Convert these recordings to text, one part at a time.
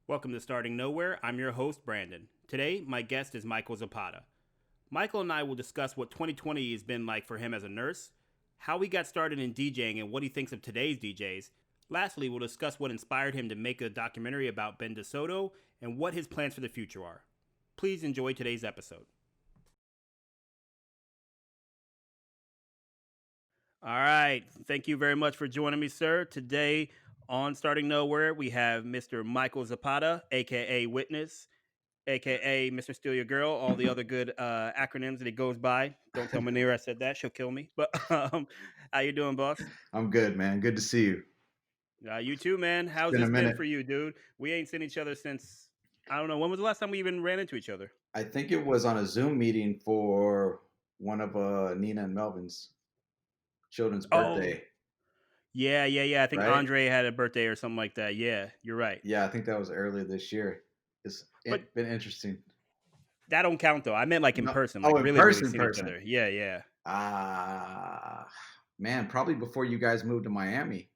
Welcome to Starting Nowhere. I'm your host, Brandon. Today, my guest is Michael Zapata. Michael and I will discuss what 2020 has been like for him as a nurse, how he got started in DJing and what he thinks of today's DJs. Lastly, we'll discuss what inspired him to make a documentary about Ben DeSoto and what his plans for the future are. Please enjoy today's episode. All right. Thank you very much for joining me, sir. Today on Starting Nowhere, we have Mr. Michael Zapata, aka Witness, aka Mr. Steal Your Girl, all the other good acronyms that he goes by. Don't tell Manira I said that; she'll kill me. But how you doing, boss? I'm good, man. Good to see you. You too, man. It's How's been a this been minute. for you, dude? We ain't seen each other since I don't know when was the last time we even ran into each other. I think it was on a Zoom meeting for one of Nina and Melvin's children's Oh, birthday, yeah. I think right? Andre had a birthday or something like that. Yeah, you're right. Yeah, I think that was earlier this year. But Been interesting. that don't count though. I meant like in No, person, like oh, in really person, seen each person. other. Yeah. Ah, man, probably before you guys moved to Miami.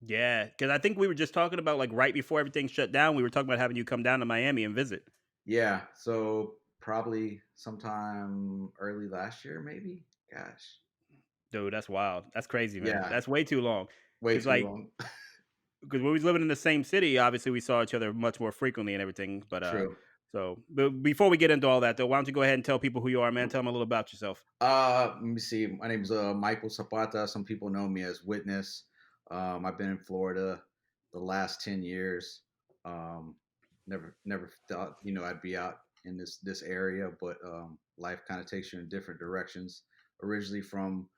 Yeah, because I think we were just talking about like right before everything shut down. We were talking about having you come down to Miami and visit. Yeah, so probably sometime early last year, maybe. Gosh, Dude, that's wild. That's crazy, man. yeah, That's way too long. way Cause too like, long. cause when we was living in the same city, obviously we saw each other much more frequently and everything. True. But before we get into all that, though, why don't you go ahead and tell people who you are, man? Tell them a little about yourself. Let me see. My name is Michael Zapata. Some people know me as Witness. I've been in Florida the last 10 years. Um, never thought I'd be out in this area, but life kind of takes you in different directions. Originally from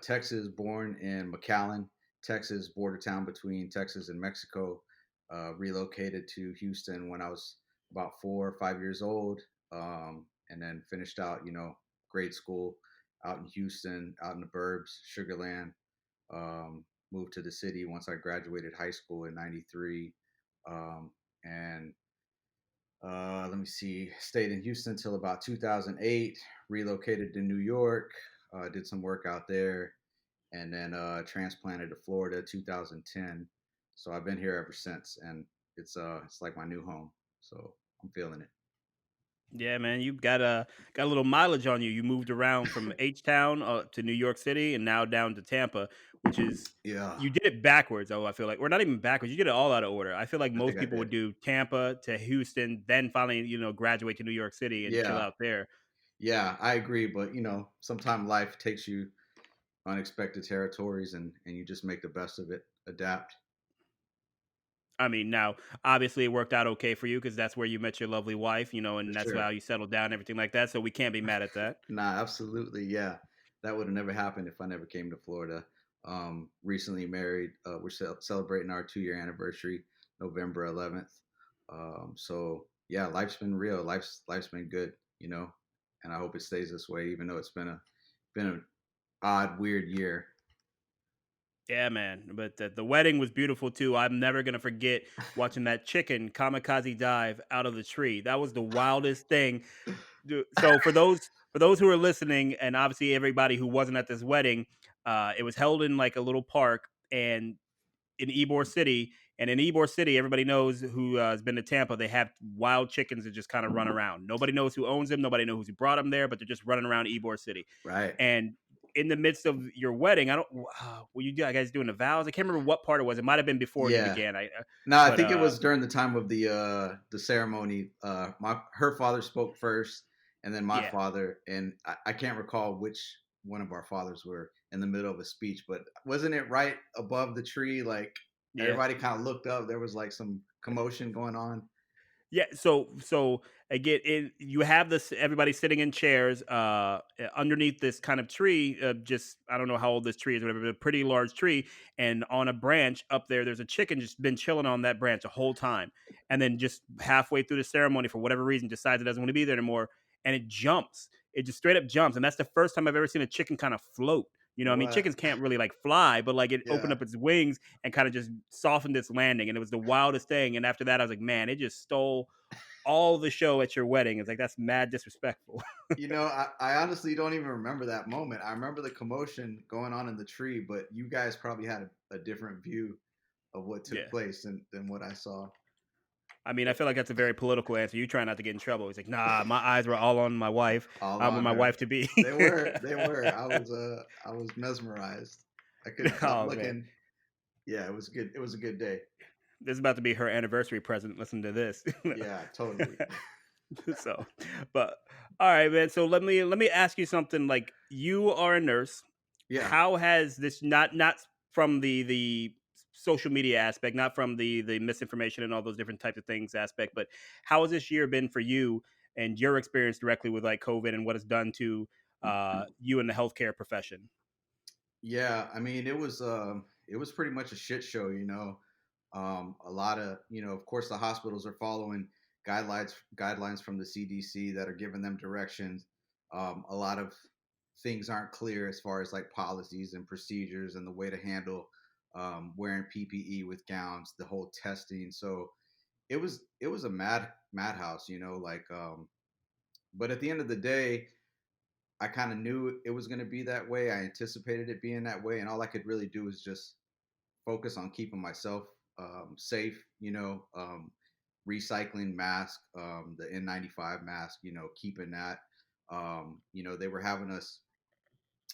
Texas, born in McAllen, Texas, border town between Texas and Mexico. Relocated to Houston when I was about 4 or 5 years old, and then finished out, grade school out in Houston, out in the burbs, Sugarland. Moved to the city once I graduated high school in '93, and let me see, stayed in Houston until about 2008. Relocated to New York, did some work out there, and then transplanted to Florida 2010. So I've been here ever since, and it's like my new home. So I'm feeling it. Yeah, man, you got a little mileage on you. You moved around from H Town to New York City, and now down to Tampa, which is Yeah, you did it backwards. Oh, I feel like, or not even backwards. You did it all out of order. I feel like I most think I people did. would do Tampa to Houston, then finally, graduate to New York City and chill Yeah, out there. yeah, I agree. But sometimes life takes you unexpected territories, and you just make the best of it. Adapt I mean, now obviously it worked out okay for you because that's where you met your lovely wife, for and that's sure. how you settled down, and everything like that. So we can't be mad at that. Nah, absolutely. Yeah. That would have never happened if I never came to Florida. Recently married. We're celebrating our 2 year anniversary, November 11th. So yeah, life's been real. Life's been good, and I hope it stays this way, even though it's been an odd, weird year. Yeah, man. But the wedding was beautiful too. I'm never gonna forget watching that chicken kamikaze dive out of the tree. That was the wildest thing. So for those who are listening, and obviously everybody who wasn't at this wedding, it was held in like a little park and in Ybor City. And in Ybor City, everybody knows who has been to Tampa. They have wild chickens that just kind of run around. Nobody knows who owns them. Nobody knows who brought them there, but they're just running around Ybor City. Right. And in the midst of your wedding, I don't. Were you guys doing the vows? I can't remember what part it was. It might have been before you Yeah. began. No, I But think it was during the time of the ceremony. My her father spoke first, and then my yeah, father, and I can't recall which one of our fathers were in the middle of a speech, but wasn't it right above the tree? Like yeah. everybody kind of looked up. There was like some commotion going on. Yeah, so again, you have this everybody sitting in chairs underneath this kind of tree. Just I don't know how old this tree is, whatever, but a pretty large tree. And on a branch up there, there's a chicken just been chilling on that branch the whole time. And then just halfway through the ceremony, for whatever reason, decides it doesn't want to be there anymore, and it jumps. It just straight up jumps, and that's the first time I've ever seen a chicken kind of float. I mean, What? chickens can't really like fly, but like it opened Yeah. up its wings and kind of just softened its landing, and it was the wildest thing. And after that, I was like, man, it just stole all the show at your wedding. It's like that's mad disrespectful. I honestly don't even remember that moment. I remember the commotion going on in the tree, but you guys probably had a different view of what took Yeah. place than what I saw. I mean, I feel like that's a very political answer. You try not to get in trouble. He's like, "Nah, my eyes were all on my wife. All I want on my her. wife to be." They were. I was mesmerized. I couldn't stop Oh man, looking. Yeah, it was good. It was a good day. this is about to be her anniversary present. Listen to this. Yeah, totally. So, but all right, man. So let me ask you something. Like, you are a nurse. Yeah. How has this, not from the social media aspect, not from the misinformation and all those different types of things aspect, but how has this year been for you and your experience directly with like COVID and what it's done to you in the healthcare profession? Yeah, I mean, it was pretty much a shit show, you know. A lot of, you know, of course, the hospitals are following guidelines from the CDC that are giving them directions. A lot of things aren't clear as far as like policies and procedures and the way to handle wearing PPE with gowns, the whole testing. So it was a madhouse, you know, like but at the end of the day, I kind of knew it was going to be that way. I anticipated it being that way, and all I could really do is just focus on keeping myself safe. You know, recycling mask, the N95 mask. You know, keeping that. You know, they were having us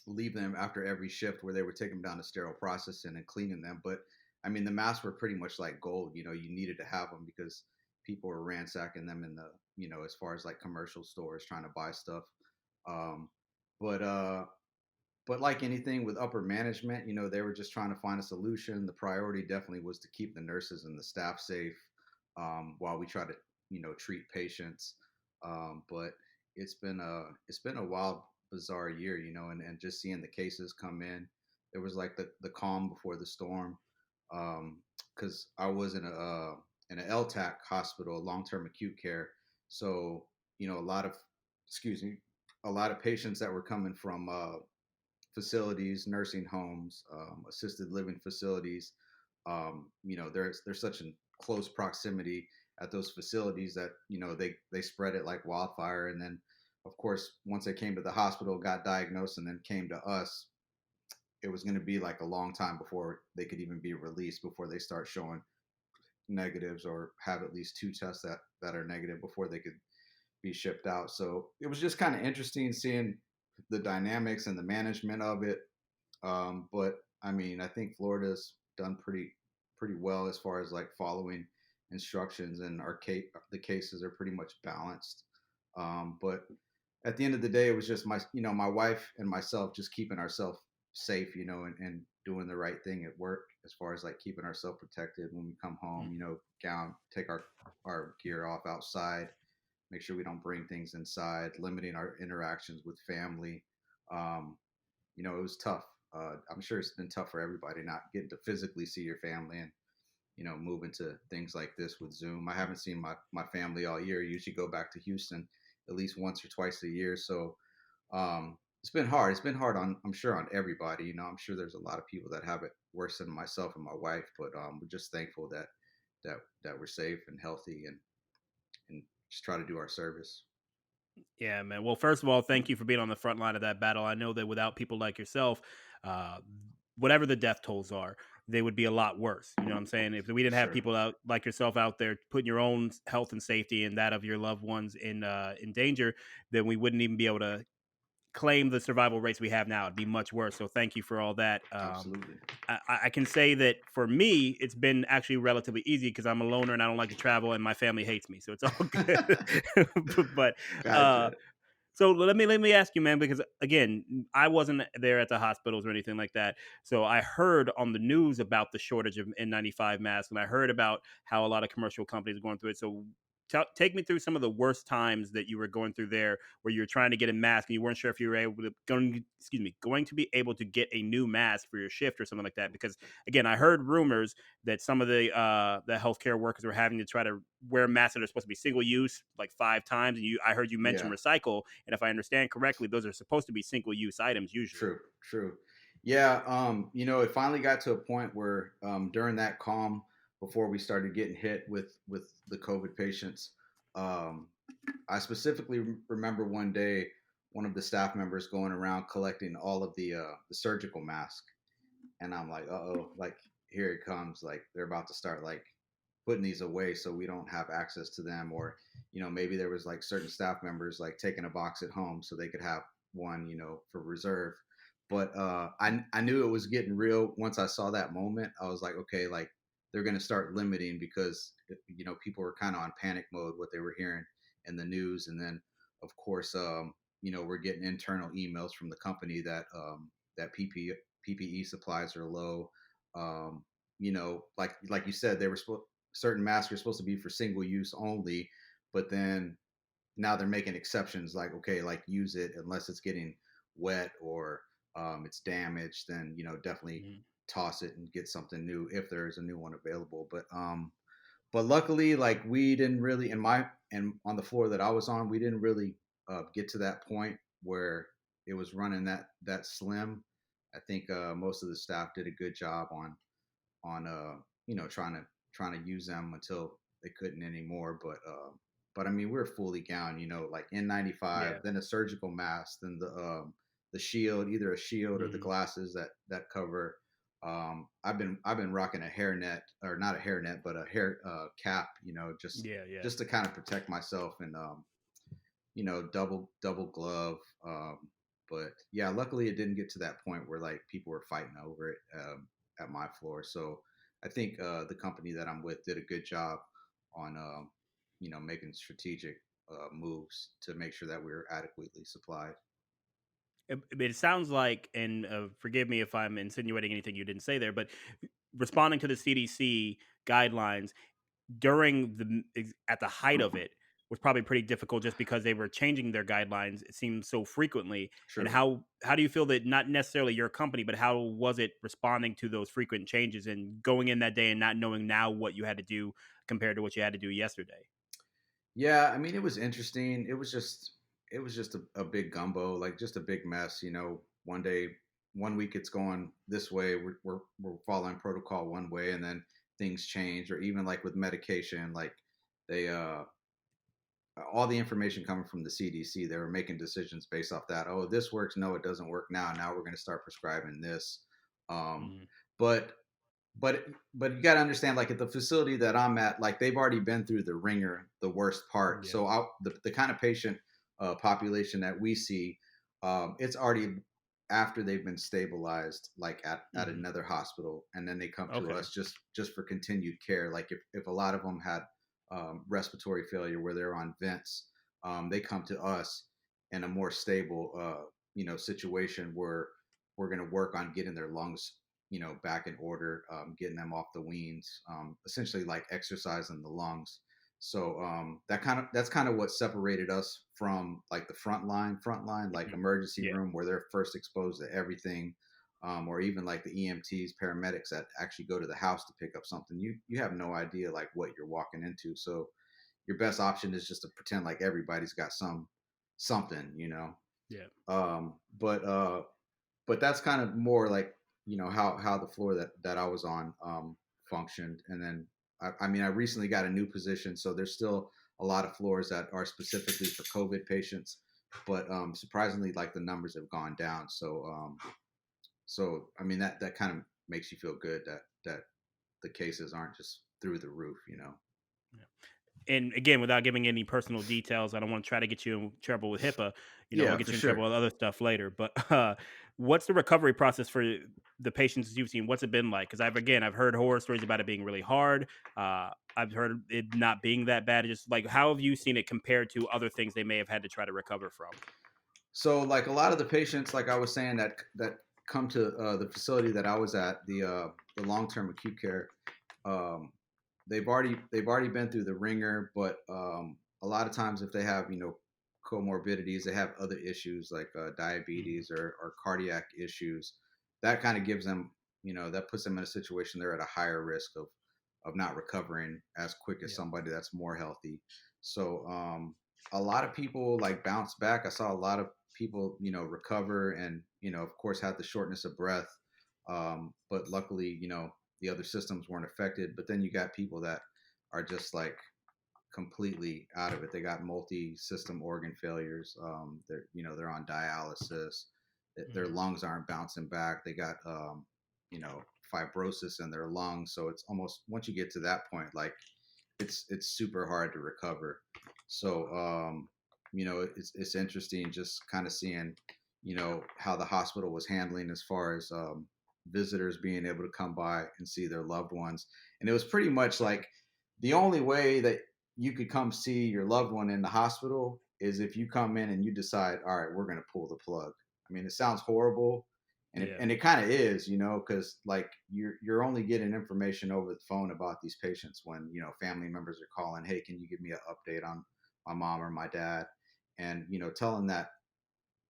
leave them after every shift, where they would take them down to sterile processing and cleaning them. But I mean, the masks were pretty much like gold. You know, you needed to have them because people were ransacking them in the, you know, as far as like commercial stores trying to buy stuff. Um, but like anything with upper management, you know, they were just trying to find a solution. The priority definitely was to keep the nurses and the staff safe, while we try to, you know, treat patients. But it's been a wild, bizarre year, you know, and just seeing the cases come in. There was like the calm before the storm, because I was in an LTAC hospital, long term acute care. So you know, a lot of, excuse me, a lot of patients that were coming from facilities, nursing homes, assisted living facilities. You know, there's such a close proximity at those facilities that, you know, they spread it like wildfire. And then, of course, once they came to the hospital, got diagnosed, and then came to us, it was going to be like a long time before they could even be released, before they start showing negatives or have at least two tests that are negative before they could be shipped out. So it was just kind of interesting seeing the dynamics and the management of it. But I mean, I think Florida's done pretty well as far as like following instructions, and the cases are pretty much balanced. But at the end of the day, it was just my wife and myself just keeping ourselves safe, you know, and doing the right thing at work as far as like keeping ourselves protected when we come home. You know, take our gear off outside, make sure we don't bring things inside, limiting our interactions with family. Um, you know, it was tough. I'm sure it's been tough for everybody not getting to physically see your family, and, you know, moving to things like this with Zoom. I haven't seen my family all year. I usually go back to Houston at least once or twice a year. So it's been hard. It's been hard on, I'm sure, on everybody. You know, I'm sure there's a lot of people that have it worse than myself and my wife, but we're just thankful that we're safe and healthy, and just try to do our service. Yeah, man. Well, first of all, thank you for being on the front line of that battle. I know that without people like yourself, uh, whatever the death tolls are, they would be a lot worse. You know what I'm saying? If we didn't have Sure. people out like yourself out there putting your own health and safety and that of your loved ones in danger, then we wouldn't even be able to claim the survival rates we have now. It'd be much worse. So thank you for all that. Absolutely. I can say that for me, it's been actually relatively easy because I'm a loner and I don't like to travel, and my family hates me, so it's all good. but uh, Gotcha. so let me ask you, man, because again, I wasn't there at the hospitals or anything like that. So I heard on the news about the shortage of N95 masks, and I heard about how a lot of commercial companies are going through it. So take me through some of the worst times that you were going through there, where you were trying to get a mask and you weren't sure if you were going to be able to get a new mask for your shift or something like that. Because again, I heard rumors that some of the healthcare workers were having to try to wear masks that are supposed to be single use like 5 times. And I heard you mention Yeah. recycle, and if I understand correctly, those are supposed to be single use items usually. True, true. Yeah, you know, it finally got to a point where during that calm, before we started getting hit with the COVID patients, um, I specifically remember one day one of the staff members going around collecting all of the surgical mask, and I'm like, uh oh, like here it comes, like they're about to start like putting these away so we don't have access to them, or maybe there was like certain staff members like taking a box at home so they could have one, for reserve. But I knew it was getting real once I saw that moment. I was like, okay, like they're going to start limiting because people were kind of on panic mode what they were hearing in the news. And then of course we're getting internal emails from the company that that PPE supplies are low. Like you said, they were certain masks are supposed to be for single use only, but then now they're making exceptions, like okay, like use it unless it's getting wet or it's damaged, then definitely Mhm. toss it and get something new if there is a new one available. But luckily, like we didn't really and on the floor that I was on, we didn't really get to that point where it was running that slim. I think most of the staff did a good job on trying to use them until they couldn't anymore. But I mean, we're fully gowned, like N95, Yeah. then a surgical mask, then the shield, either a shield or the Mhm. glasses that cover. I've been rocking a hairnet, or not a hairnet, but a hair cap, Yeah, yeah. just to kind of protect myself, and double glove. But yeah, luckily it didn't get to that point where like people were fighting over it at my floor. So I think the company that I'm with did a good job on making strategic moves to make sure that we were adequately supplied. It sounds like, and forgive me if I'm insinuating anything you didn't say there, but responding to the CDC guidelines during at the height of it was probably pretty difficult just because they were changing their guidelines, it seems, so frequently. And True. how do you feel that, not necessarily your company, but how was it responding to those frequent changes and going in that day and not knowing now what you had to do compared to what you had to do yesterday? Yeah, I mean, it was interesting. It was just a big gumbo, like just a big mess. One day, one week it's going this way. We're following protocol one way, and then things change. Or even like with medication, like they all the information coming from the CDC, they were making decisions based off that. Oh, this works. No, it doesn't work now. Now we're going to start prescribing this. Um, Mhm. but but you got to understand, like at the facility that I'm at, like they've already been through the ringer, the worst part. Yeah. So the kind of patient population that we see, it's already after they've been stabilized, like at Mhm. another hospital, and then they come to Okay. us just for continued care. Like if a lot of them had respiratory failure where they're on vents, they come to us in a more stable situation where we're going to work on getting their lungs back in order, getting them off the weans, essentially like exercising the lungs. So that's kind of what separated us from like the front line, like Mhm. emergency Yeah. room where they're first exposed to everything, or even like the EMTs, paramedics that actually go to the house to pick up something. You have no idea like what you're walking into. So your best option is just to pretend like everybody's got something. Yeah. But that's kind of more like how the floor that I was on functioned. And then I mean I recently got a new position, so there's still a lot of floors that are specifically for COVID patients, but surprisingly, like the numbers have gone down. So I mean that kind of makes you feel good that the cases aren't just through the roof. Yeah. And again, without giving any personal details, I don't want to try to get you in trouble with HIPAA. I'll Yeah, get for you in trouble sure. with other stuff later. But what's the recovery process for the patients you've seen? What's it been like? Because I've heard horror stories about it being really hard. I've heard it not being that bad. Just like, how have you seen it compared to other things they may have had to try to recover from? So like a lot of the patients, like I was saying, that come to the facility that I was at, the long term acute care, um, they've already been through the ringer. But a lot of times, if they have comorbidities, they have other issues like Mhm. diabetes or cardiac issues. That kind of gives them, that puts them in a situation they're at a higher risk of not recovering as quick as Yeah. somebody that's more healthy. So a lot of people like bounce back. I saw a lot of people, recover, and of course, had the shortness of breath. But luckily, the other systems weren't affected. But then you got people that are just like completely out of it. They got multi-system organ failures. They're on dialysis. Their Mhm. lungs aren't bouncing back. They got you know fibrosis in their lungs. So it's almost, once you get to that point, like it's super hard to recover. So it's interesting just kind of seeing how the hospital was handling as far as visitors being able to come by and see their loved ones. And it was pretty much like the only way that you could come see your loved one in the hospital is if you come in and you decide, all right, we're going to pull the plug. I mean, it sounds horrible, Yeah. and it kind of is, because like you're only getting information over the phone about these patients when family members are calling, hey, can you give me an update on my mom or my dad? And telling that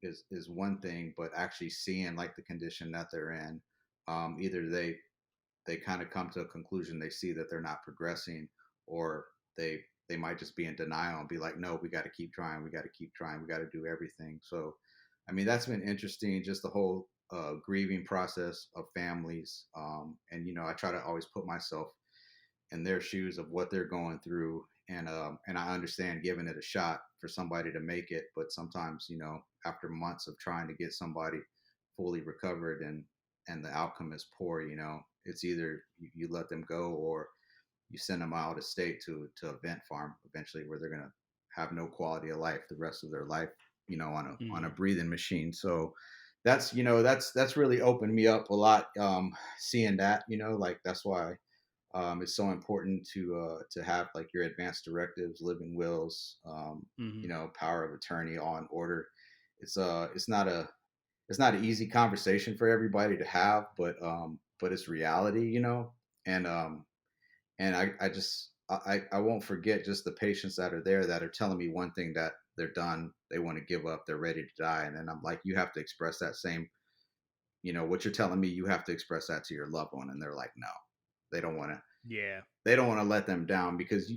is one thing, but actually seeing like the condition that they're in, either they kind of come to a conclusion, they see that they're not progressing, or they might just be in denial and be like, no, we got to keep trying, we got to keep trying, we got to do everything. So I mean, that's been interesting, just the whole grieving process of families. And I try to always put myself in their shoes of what they're going through, and I understand giving it a shot for somebody to make it, but sometimes after months of trying to get somebody fully recovered, and the outcome is poor, it's either you let them go, or you send them out of state to a vent farm eventually, where they're going to have no quality of life the rest of their life, on a Mhm. breathing machine. So that's really opened me up a lot, seeing that, like that's why it's so important to have like your advanced directives, living wills, Mhm. power of attorney all in order. It's not an easy conversation for everybody to have, but it's reality, and I just I won't forget just the patients that are there that are telling me one thing, that they're done, they want to give up, they're ready to die, and then I'm like, you have to express that same, what you're telling me, you have to express that to your loved one, and they're like, no, they don't want to Yeah. they don't want to let them down, because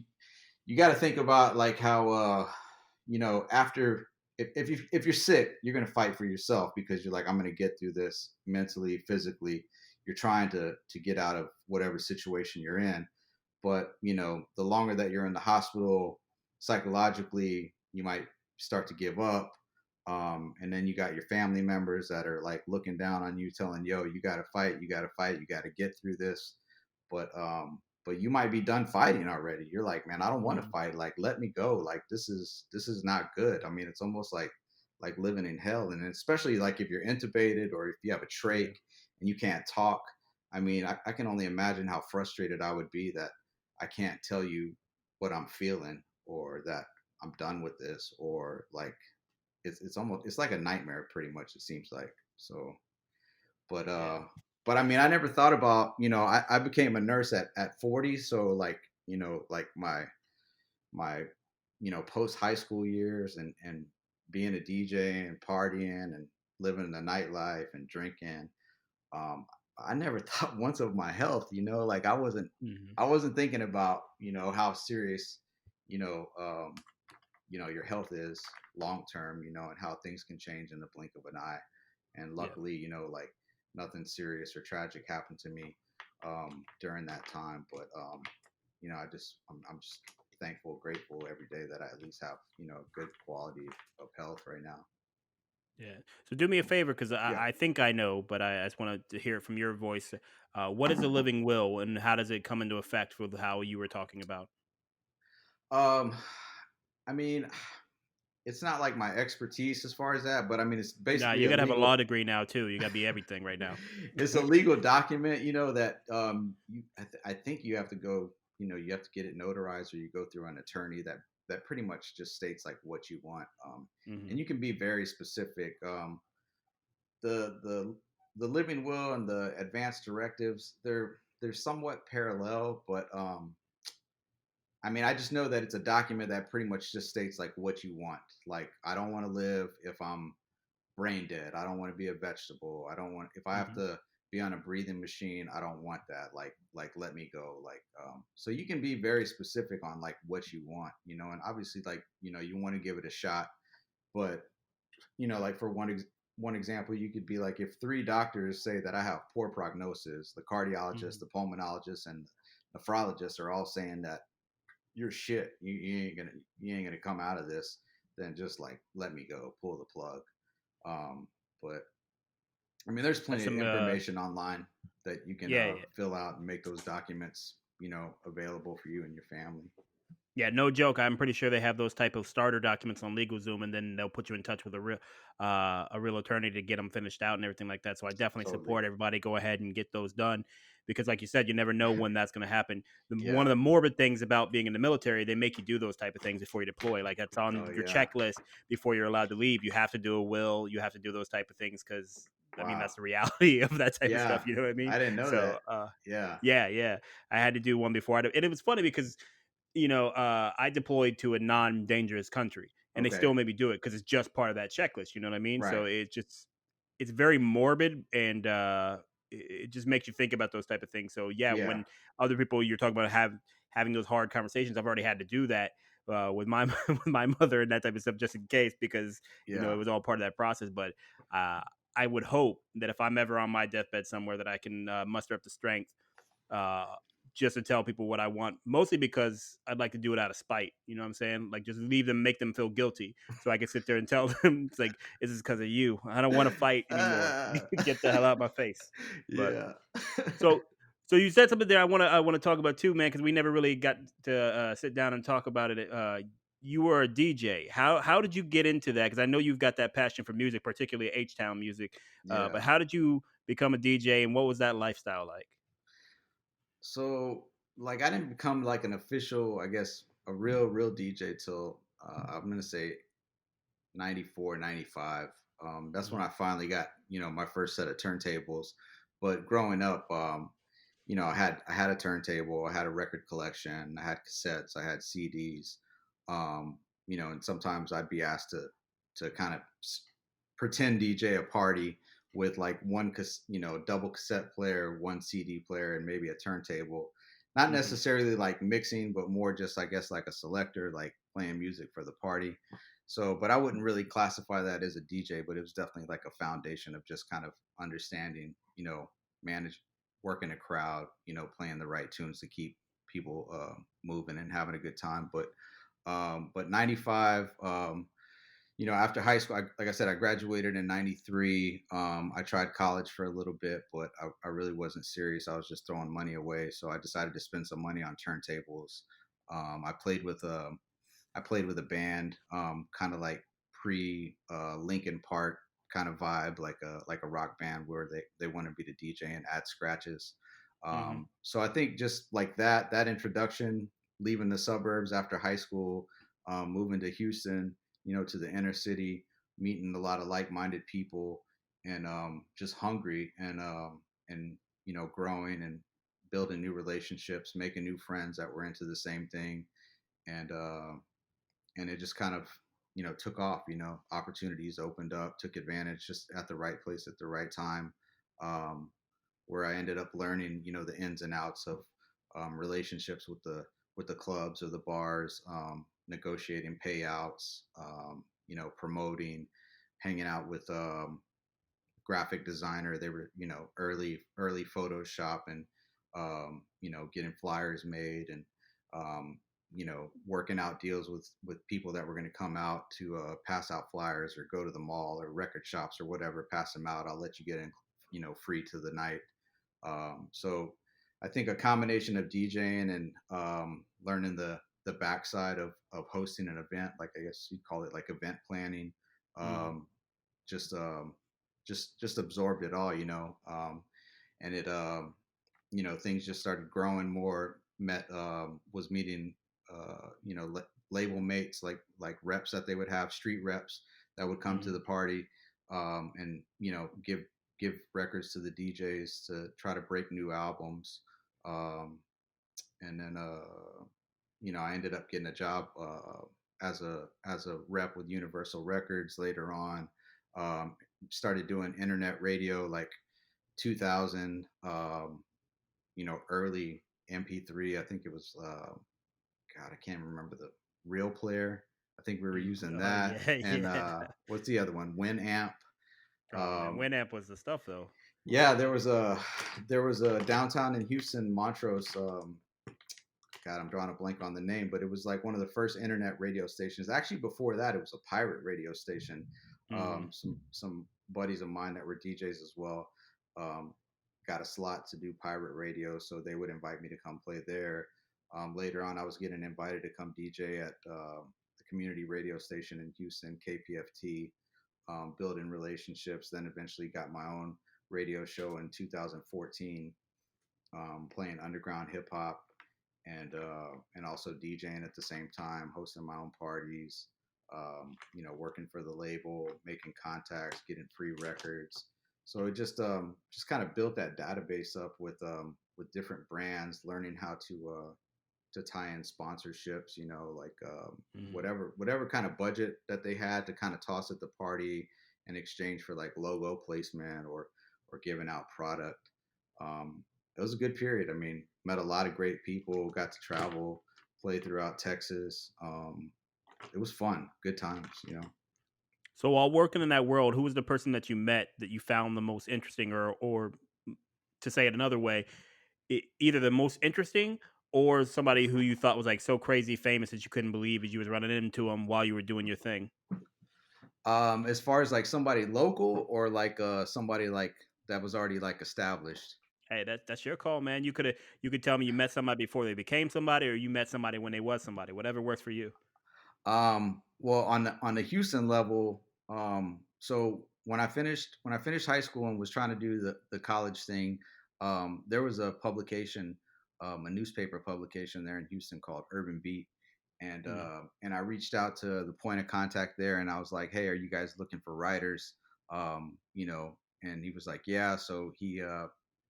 you got to think about like how after, if you're sick, you're going to fight for yourself, because you're like, I'm going to get through this mentally, physically. You're trying to get out of whatever situation you're in. But the longer that you're in the hospital, psychologically you might start to give up. And then you got your family members that are like looking down on you, telling, yo, you got to fight, you got to fight, you got to get through this. But you might be done fighting already. You're like, man, I don't want to Mhm. fight, like let me go, like this is not good. I mean, it's almost like living in hell. And especially like if you're intubated, or if you have a trach Yeah. and you can't talk. I mean, I can only imagine how frustrated I would be, that I can't tell you what I'm feeling, or that I'm done with this, or like it's like a nightmare pretty much, it seems like. So, but Yeah. I mean, I never thought about, I became a nurse at 40, so like, like my post high school years, and being a DJ and partying and living the nightlife and drinking, um, I never thought once of my health, like Mhm. I wasn't thinking about, how serious, you know, um, your health is long term, and how things can change in the blink of an eye. And Yeah. luckily, like nothing serious or tragic happened to me during that time. But I'm just thankful, grateful every day that I at least have, good quality of health right now. Yeah. So do me a favor, because Yeah. I think I know, but I just wanted to hear it from your voice. What is a living will, and how does it come into effect with how you were talking about? Um, I mean, it's not like my expertise as far as that, but I mean, it's Nah, basically you a gotta have a law legal. degree now too. You gotta be everything right now. It's a legal document, that I think you have to go, you have to get it notarized, or you go through an attorney that pretty much just states like what you want, and Mhm. you can be very specific. The living will and the advanced directives, they're somewhat parallel, but I mean, I just know that it's a document that pretty much just states like what you want. Like, I don't want to live if I'm brain dead. I don't want to be a vegetable. I don't want, if I have Mhm. to be on a breathing machine, I don't want that. Like let me go. Like so you can be very specific on like what you want, and obviously like, you want to give it a shot, but like for one example, you could be like, if three doctors say that I have poor prognosis, the cardiologist, Mhm. the pulmonologist, and nephrologist are all saying that you're shit. You ain't gonna come out of this. Then just like let me go, pull the plug. But I mean, there's That's plenty of some. information online that you can Yeah. Yeah. fill out and make those documents. available for you and your family. Yeah, no joke. I'm pretty sure they have those type of starter documents on LegalZoom, and then they'll put you in touch with a real attorney to get them finished out and everything like that. So I definitely Totally. support everybody go ahead and get those done because, like you said, you never know when that's going to happen. One Yeah. of the morbid things about being in the military, they make you do those type of things before you deploy. Like that's Oh on your yeah. checklist before you're allowed to leave. You have to do a will. You have to do those type of things because I mean Wow. that's the reality of that type of stuff. Yeah. You know what I mean? I didn't know So that. Yeah. yeah, yeah. I had to do one before and it was funny because I deployed to a non-dangerous country, and they Okay. still made me do it because it's just part of that checklist. You know what I mean? So Right. it's very morbid, and it just makes you think about those type of things. So yeah, Yeah. when other people you're talking about having those hard conversations, I've already had to do that with my with my mother and that type of stuff, just in case, because it Yeah. was all part of that process. But uh, I would hope that if I'm ever on my deathbed somewhere, that I can muster up the strength uh, just to tell people what I want, mostly because I'd like to do it out of spite. You know what I'm saying? Like just leave them, make them feel guilty, so I can sit there and tell them it's like this is because of you. I don't want to fight anymore. Get the hell out of my face. But Yeah. so so you said something there. I want to talk about too, man, because we never really got to sit down and talk about it. You were a DJ. How did you get into that? Because I know you've got that passion for music, particularly H Town music. But Yeah. how did you become a DJ, and what was that lifestyle like? So, like, I didn't become like an official, I guess, a real DJ till I'm gonna say 94, 95. That's when Hmm. I finally got, my first set of turntables. But growing up, I had a turntable, I had a record collection, I had cassettes, I had CDs. And sometimes I'd be asked to kind of pretend DJ a party with like double cassette player, one CD player, and maybe a turntable. Not Hmm. necessarily like mixing, but more just I guess like a selector, like playing music for the party. So, but I wouldn't really classify that as a DJ, but it was definitely like a foundation of just kind of understanding, manage working a crowd, playing the right tunes to keep people moving and having a good time. But 95, after high school, like I said, I graduated in 93. I tried college for a little bit, but I really wasn't serious. I was just throwing money away. So I decided to spend some money on turntables. Um, I played with a I played with a band, kind of like pre Linkin Park kind of vibe, like a rock band where they wanted me to DJ and add scratches. Hmm. So I think just like that introduction, leaving the suburbs after high school, moving to Houston, to the inner city, meeting a lot of like-minded people, and just hungry and growing and building new relationships, making new friends that were into the same thing, and it just kind of took off. Opportunities opened up, took advantage, just at the right place at the right time, um, where I ended up learning the ins and outs of relationships with the clubs or the bars, negotiating payouts, promoting, hanging out with graphic designer. They were, early Photoshop, and getting flyers made, and working out deals with people that were going to come out to pass out flyers or go to the mall or record shops or whatever, pass them out. I'll let you get in, free to the night. So I think a combination of DJing and learning the backside of hosting an event, like I guess you'd call it like event planning, Hmm. um, just just absorbed it all, and it things just started growing more. Was meeting label mates, like reps that they would have, street reps that would come to Hmm. the party, and give records to the DJs to try to break new albums. Um, and then I ended up getting a job as a rep with Universal Records later on. Um, Started doing internet radio like 2000, early MP3. I think it was God, I can't remember the real player. I think we were using Oh that. yeah, And yeah. what's the other one? Winamp. Oh man, Um, Winamp was the stuff though. yeah, there was a downtown in Houston, Montrose. God, I'm drawing a blank on the name, but it was like one of the first internet radio stations. Actually, before that, it was a pirate radio station. Hmm. Some buddies of mine that were DJs as well, um, got a slot to do pirate radio, so they would invite me to come play there. Later on, I was getting invited to come DJ at the community radio station in Houston, KPFT, building relationships. Then eventually got my own radio show in 2014, playing underground hip hop and also DJing at the same time, hosting my own parties. Working for the label, making contacts, getting free records. So it just kind of built that database up with different brands, learning how to tie in sponsorships. Like Mhm. whatever kind of budget that they had to kind of toss at the party in exchange for like logo placement or giving out product. It was a good period. I mean, met a lot of great people, got to travel, play throughout Texas. It was fun, good times. So while working in that world, who was the person that you met that you found the most interesting, or to say it another way, either the most interesting or somebody who you thought was like so crazy famous that you couldn't believe as you was running into them while you were doing your thing? As far as like somebody local or like somebody like that was already like established. Hey, that's your call, man. You could tell me you met somebody before they became somebody, or you met somebody when they was somebody. Whatever works for you. Well, on the Houston level, so when I finished high school and was trying to do the college thing, there was a publication, a newspaper publication there in Houston called Urban Beat, Mm, and I reached out to the point of contact there, and I was like, "Hey, are you guys looking for writers?" And he was like, "Yeah." So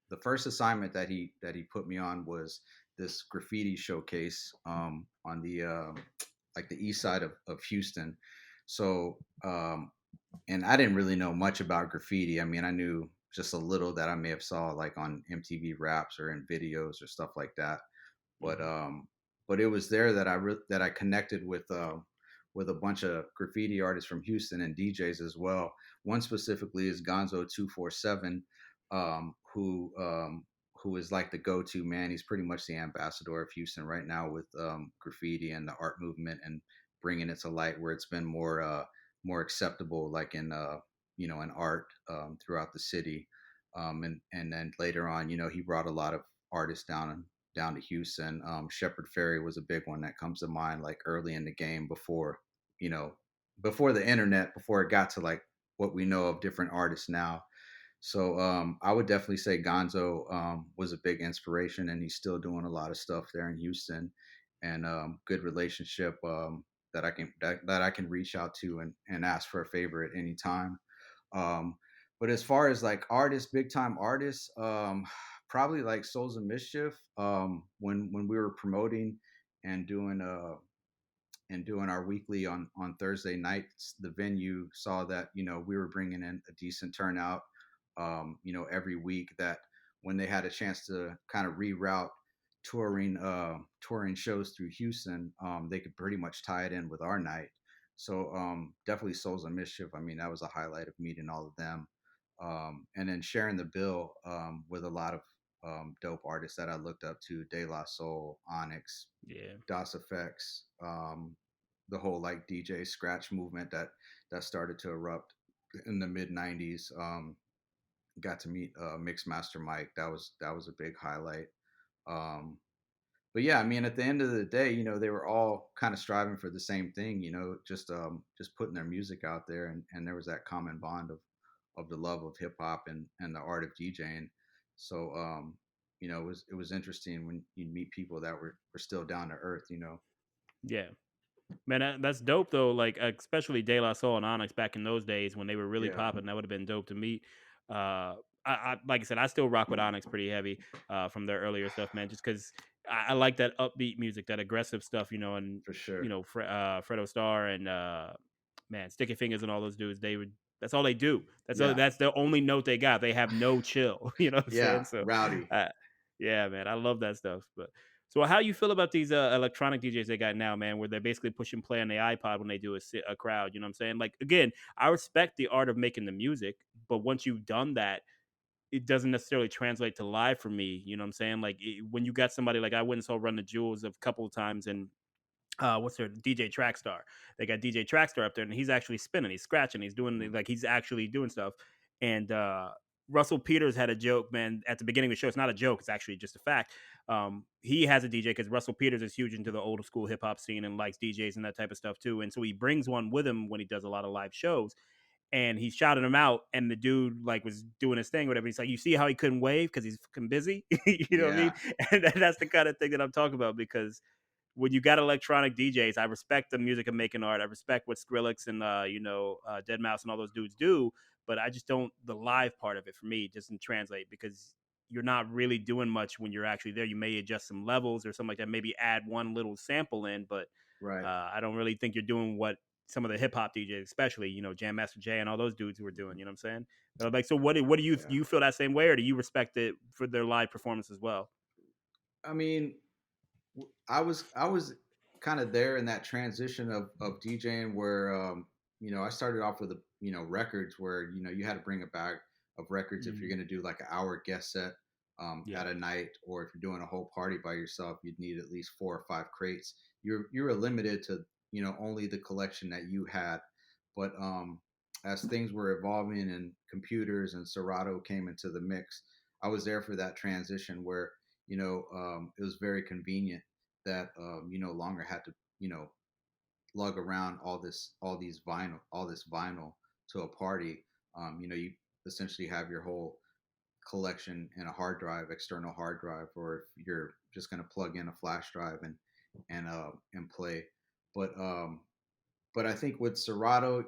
the first assignment that he put me on was this graffiti showcase on the like the east side of Houston. So, and I didn't really know much about graffiti. I mean, I knew just a little that I may have saw like on MTV Raps or in videos or stuff like that. But mhm. but it was there that that I connected with a bunch of graffiti artists from Houston and DJs as well. One specifically is Gonzo 247, who is like the go-to man. He's pretty much the ambassador of Houston right now with graffiti and the art movement and bringing it to light where it's been more acceptable, like in art throughout the city. And then later on, he brought a lot of artists down to Houston. Shepard Ferry was a big one that comes to mind, like early in the game you know, before the internet, before it got to like what we know of different artists now. So I would definitely say Gonzo was a big inspiration, and he's still doing a lot of stuff there in Houston, and good relationship that I can reach out to and ask for a favor at any time. Um, but as far as like artists, big time artists, probably like Souls of Mischief. When we were promoting and doing our weekly on Thursday nights, the venue saw that we were bringing in a decent turnout. Every week that when they had a chance to kind of reroute touring shows through Houston, they could pretty much tie it in with our night. So definitely Souls of Mischief. I mean, that was a highlight of meeting all of them, and then sharing the bill with a lot of dope artists that I looked up to: De La Soul, Onyx, Yeah. DOS Effects, the whole like DJ scratch movement that started to erupt in the mid '90s. Got to meet Mixmaster Mike. That was a big highlight. Um, but yeah, I mean, at the end of the day, they were all kind of striving for the same thing. Just putting their music out there, and there was that common bond of the love of hip hop and the art of DJing. So it was interesting when you meet people that were still down to earth. Yeah. Man, that's dope though. Like especially De La Soul and Onyx back in those days when they were really Yeah, popping. That would have been dope to meet. I like I said, I still rock with Onyx pretty heavy from their earlier stuff, man. Just because I like that upbeat music, that aggressive stuff, and for sure. Fredo Starr and man, Sticky Fingers and all those dudes. They would. That's all they do. Yeah, That's the only note they got. They have no chill. You know what I'm saying? yeah, So, rowdy. uh, yeah, man, I love that stuff. But so how you feel about these electronic DJs they got now, man, where they're basically pushing play on the iPod when they do a crowd, you know what I'm saying? Like again, I respect the art of making the music, but once you've done that, it doesn't necessarily translate to live for me, you know what I'm saying? Like when you got somebody like I went and saw Run the Jewels a couple of times and what's their DJ Trackstar. They got DJ Trackstar up there and he's actually spinning, he's scratching, he's doing like he's actually doing stuff. And Russell Peters had a joke, man, at the beginning of the show. It's not a joke; it's actually just a fact. He has a DJ because Russell Peters is huge into the old school hip hop scene and likes DJs and that type of stuff too. And so he brings one with him when he does a lot of live shows. And he shouted him out, and the dude like was doing his thing, whatever. He's like, "You see how he couldn't wave because he's fucking busy." You know what I mean? Yeah, And that's the kind of thing that I'm talking about because when you got electronic DJs, I respect the music of making art. I respect what Skrillex and Dead Mouse and all those dudes do, but I just don't the live part of it for me doesn't translate because you're not really doing much when you're actually there. You may adjust some levels or something like that, maybe add one little sample in, but right. I don't really think you're doing what some of the hip hop DJs, especially Jam Master Jay and all those dudes were doing. You know what I'm saying? Like, so what do Yeah. you feel that same way, or do you respect it for their live performance as well? I mean, I was kind of there in that transition of DJing where I started off with records where you had to bring a bag of records if you're Mm, going to do like an hour guest set yeah, at a night, or if you're doing a whole party by yourself, you'd need at least 4 or 5 crates. You were limited to only the collection that you had, but as things were evolving and computers and Serato came into the mix, I was there for that transition where it was very convenient that you no longer had to lug around all this vinyl to a party. You essentially have your whole collection in a hard drive, external hard drive, or if you're just going to plug in a flash drive and play. But but I think with Serato,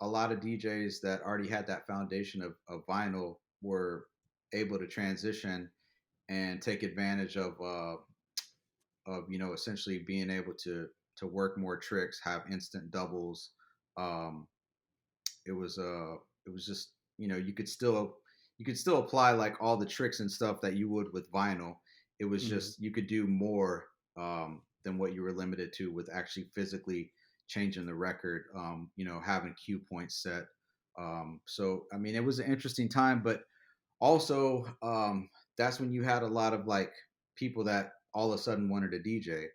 a lot of DJs that already had that foundation of vinyl were able to transition and take advantage of essentially being able to work more tricks, have instant doubles. Um, it was just you could still apply like all the tricks and stuff that you would with vinyl. It was hmm just you could do more than what you were limited to with actually physically changing the record. Having cue points set. So I mean, it was an interesting time, but also that's when you had a lot of like people that all of a sudden wanted a DJ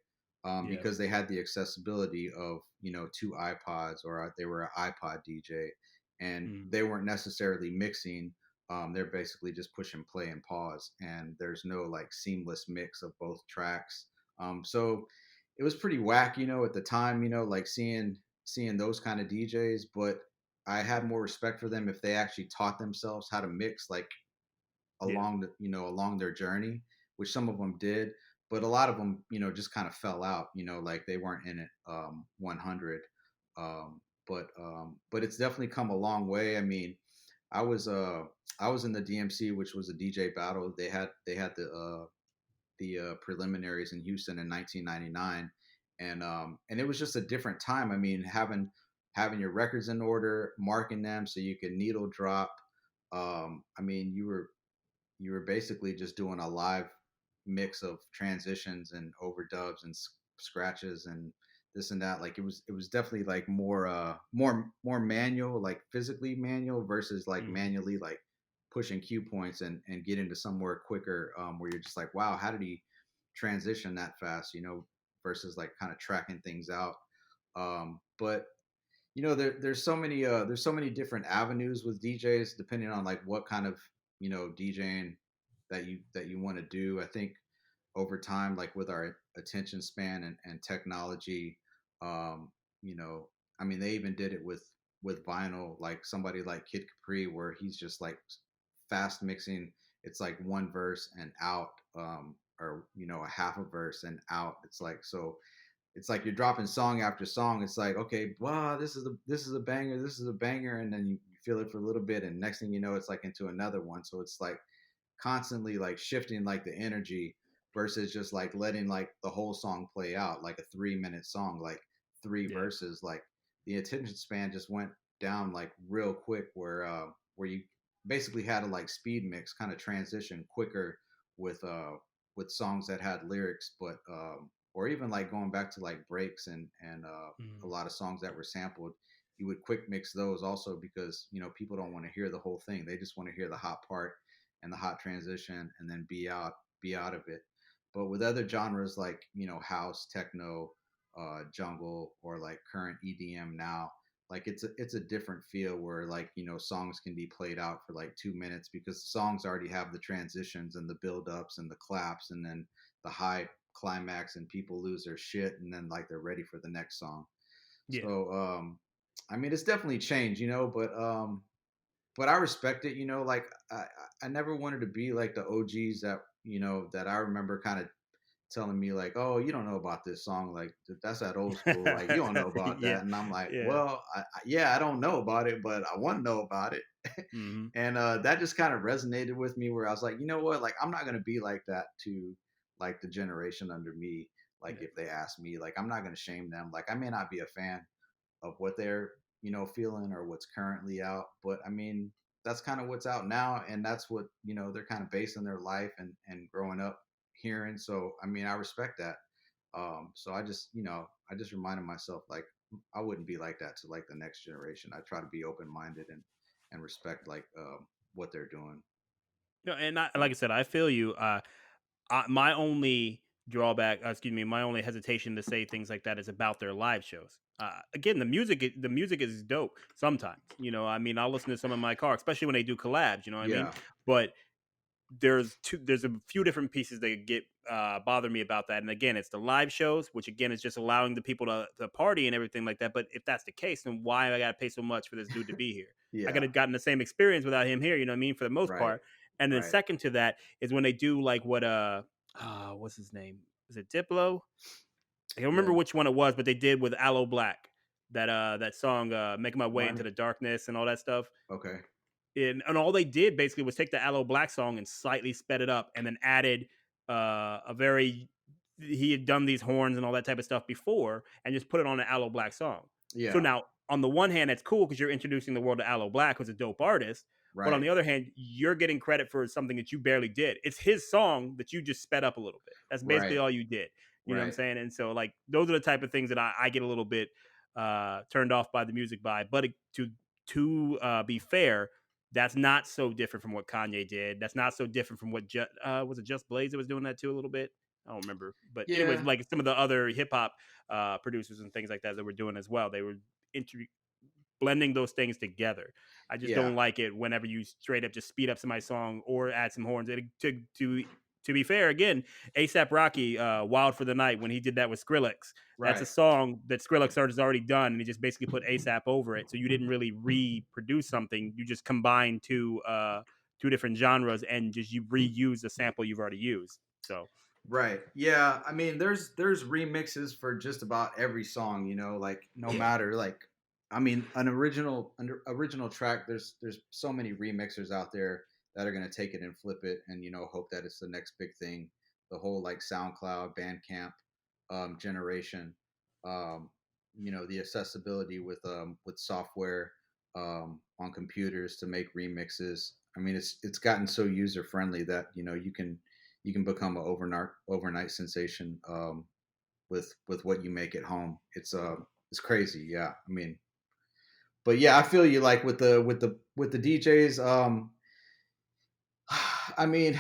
yeah, because they had the accessibility of 2 iPods, or they were an iPod DJ, and mm, they weren't necessarily mixing. They're basically just pushing play and pause, and there's no like seamless mix of both tracks. So it was pretty whack, at the time, like seeing those kind of DJs. But I had more respect for them if they actually taught themselves how to mix, like yeah, along their journey, which some of them did, but a lot of them just kind of fell out, like they weren't in it 100. But it's definitely come a long way. I mean, I was uh I was in the DMC, which was a DJ battle. They had the preliminaries in Houston in 1999, and it was just a different time. I mean, having your records in order, marking them so you can needle drop. I mean, you were basically just doing a live mix of transitions and overdubs and scratches and this and that. Like it was definitely like more manual, like physically manual versus like hmm manually like pushing cue points and get into somewhere quicker, where you're just like, wow, how did he transition that fast, versus like kind of tracking things out. But there's so many different avenues with DJs depending on like what kind of DJing that you want to do. I think over time, like with our attention span and technology, um, you know, I mean, they even did it with vinyl, like somebody like Kid Capri, where he's just like fast mixing. It's like one verse and out, or a half a verse and out. It's like so it's like you're dropping song after song. It's like, okay, wow, this is a banger, this is a banger, and then you feel it for a little bit, and next thing you know, it's like into another one. So it's like constantly like shifting like the energy versus just like letting like the whole song play out like a 3 minute song, like three yeah, verses. Like the attention span just went down like real quick, where you basically had to like speed mix, kind of transition quicker with songs that had lyrics, but or even like going back to like breaks and a mm, lot of songs that were sampled, you would quick mix those also because people don't want to hear the whole thing, they just want to hear the hot part and the hot transition and then be out of it. But with other genres like house, techno, jungle, or like current EDM now, like it's a different feel where like songs can be played out for like 2 minutes because the songs already have the transitions and the build ups and the claps and then the high climax and people lose their shit and then like they're ready for the next song. Yeah. So I mean it's definitely changed, but I respect it, like I never wanted to be like the OGs that that I remember kind of telling me like, "Oh, you don't know about this song, like that's that old school, like you don't know about Yeah. that." And I'm like, Yeah. "Well, yeah, I don't know about it, but I want to know about it." Mhm. And that just kind of resonated with me, where I was like, you know what, like I'm not gonna be like that to like the generation under me. Like Yeah. if they ask me, like I'm not gonna shame them. Like I may not be a fan of what they're feeling or what's currently out, but I mean that's kind of what's out now, and that's what they're kind of basing their life and growing up hearing. So I mean I respect that. So I just reminded myself like I wouldn't be like that to like the next generation. I try to be open minded and respect like what they're doing. No, and like I said, I feel you. My only drawback, excuse me, my only hesitation to say things like that is about their live shows. Again, the music is dope. Sometimes, I mean, I'll listen to some in my car, especially when they do collabs. You know what I mean? Yeah. But there's a few different pieces that get bother me about that. And again, it's the live shows, which again is just allowing the people to party and everything like that. But if that's the case, then why I got to pay so much for this dude to be here? I could Yeah. have gotten the same experience without him here. You know what I mean? For the most Right. part. And then Right. second to that is when they do like what's his name? Is it Diplo? I don't remember Yeah. which one it was, but they did with Aloe Black that song, "Making My Way into Money. the Darkness" and all that stuff. Okay. And all they did basically was take the Aloe Black song and slightly sped it up, and then added a very he had done these horns and all that type of stuff before, and just put it on an Aloe Black song. So Yeah. now, on the one hand, that's cool because you're introducing the world to Aloe Black, who's a dope artist. But on Right. the other hand, you're getting credit for something that you barely did. It's his song that you just sped up a little bit. That's basically Right. all you did. You know what I'm Right. saying? And so, like, those are the type of things that I get a little bit turned off by the music by. But to be fair, that's not so different from what Kanye did. That's not so different from what was it Just Blaze that was doing that too a little bit. I don't remember, but anyways, Yeah. like some of the other hip hop producers and things like that that were doing as well. They were inter- blending those things together. I just Yeah. don't like it whenever you straight up just speed up somebody's song or add some horns. To be fair, again, ASAP Rocky, "Wild for the Night" when he did that with Skrillex, that's a Right. song that Skrillex has already done, and he just basically put ASAP over it. So you didn't really reproduce something; you just combined two different genres and just you reuse the sample you've already used. So Right. Yeah. I mean, there's remixes for just about every song, like no matter like I mean, an original track, there's so many remixers out there that are going to take it and flip it and hope that it's the next big thing. The whole like SoundCloud, Bandcamp generation the accessibility with software on computers to make remixes. I mean, it's gotten so user friendly that you can become an overnight sensation with what you make at home. It's crazy. Yeah, I mean, but yeah, I feel you. Like with the DJs. I mean,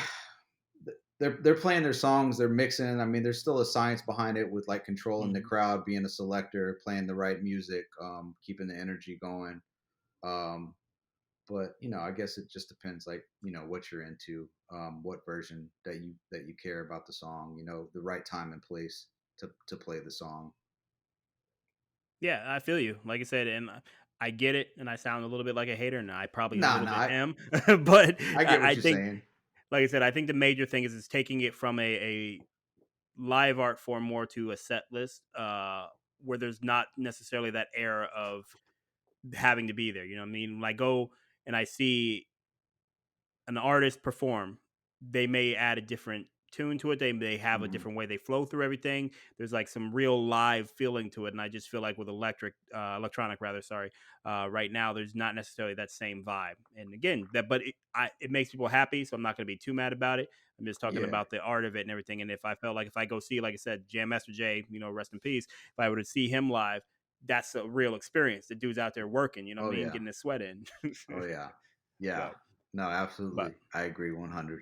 they're playing their songs, they're mixing. I mean, there's still a science behind it with like controlling the mhm. crowd, being a selector, playing the right music, keeping the energy going. Um, but I guess it just depends, like what you're into, what version that you care about the song, the right time and place to play the song. Yeah, I feel you. Like I said, and I get it, and I sound a little bit like a hater, and I probably a Nah, little nah, bit am. But I get I what you're think, saying. like I said, I think the major thing is taking it from a live art form more to a set list, where there's not necessarily that air of having to be there. You know what I mean? When I go and I see an artist perform, they may add a different tune to it. They may have a Mhm. different way they flow through everything. There's like some real live feeling to it, and I just feel like with electronic rather, sorry, right now there's not necessarily that same vibe. And again, but it makes people happy, so I'm not going to be too mad about it. I'm just talking Yeah. about the art of it and everything. And if I felt like if I go see, like I said, Jam Master Jay, rest in peace. If I were to see him live, that's a real experience. The dude's out there working, you know what Oh I mean, yeah. getting his sweat in. Oh yeah. Yeah. So, No, but absolutely. I agree 100.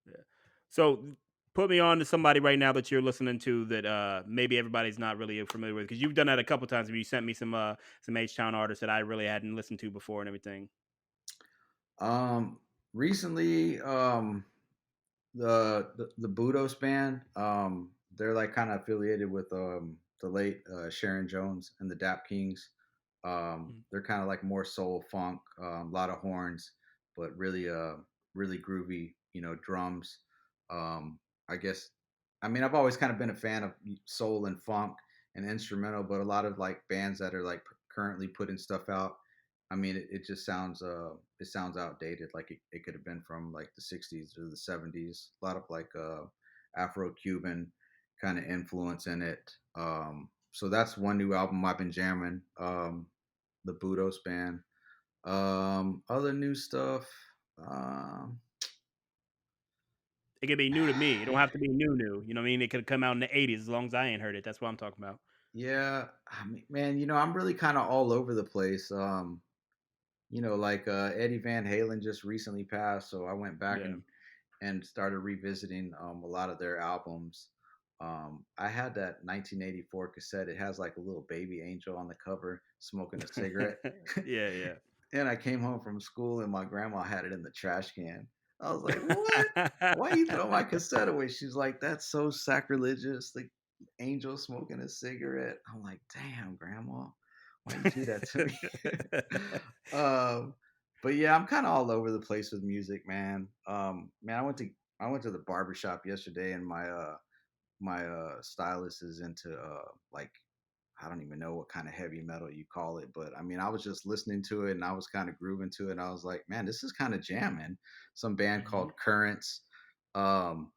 yeah. So put me on to somebody right now that you're listening to that maybe everybody's not really familiar with because you've done that a couple times. You sent me some H Town artists that I really hadn't listened to before and everything. Um, recently, the Budos band, they're like kind of affiliated with the late Sharon Jones and the Dap Kings. Mhm. They're kind of like more soul funk, a lot of horns, but really groovy, drums. I guess, I mean, I've always kind of been a fan of soul and funk and instrumental, but a lot of like bands that are like currently putting stuff out. I mean, it just sounds it sounds outdated. Like it could have been from like the '60s or the '70s. A lot of like Afro-Cuban kind of influence in it. So that's one new album I've been jamming. The Budos band. Other new stuff. Um, It could be new to me. It don't have to be new new. You know what I mean? It could come out in the '80s as long as I ain't heard it. That's what I'm talking about. yeah, I mean, man, I'm really kind of all over the place. Like Eddie Van Halen just recently passed, so I went back Yeah. and started revisiting a lot of their albums. I had that 1984 cassette. It has like a little baby angel on the cover smoking a cigarette. Yeah, yeah. And I came home from school and my grandma had it in the trash can. I was like, "What? Why you throw my cassette away?" She's like, "That's so sacrilegious. The angel smoking a cigarette." I'm like, "Damn, grandma, why you do that to me?" um, but yeah, I'm kind of all over the place with music, man. Man, I went to the barber shop yesterday, and my stylist is into like I don't even know what kind of heavy metal you call it, but I mean, I was just listening to it and I was kind of grooving to it. And I was like, man, this is kind of jamming. Some band Mhm. called Currents. Um,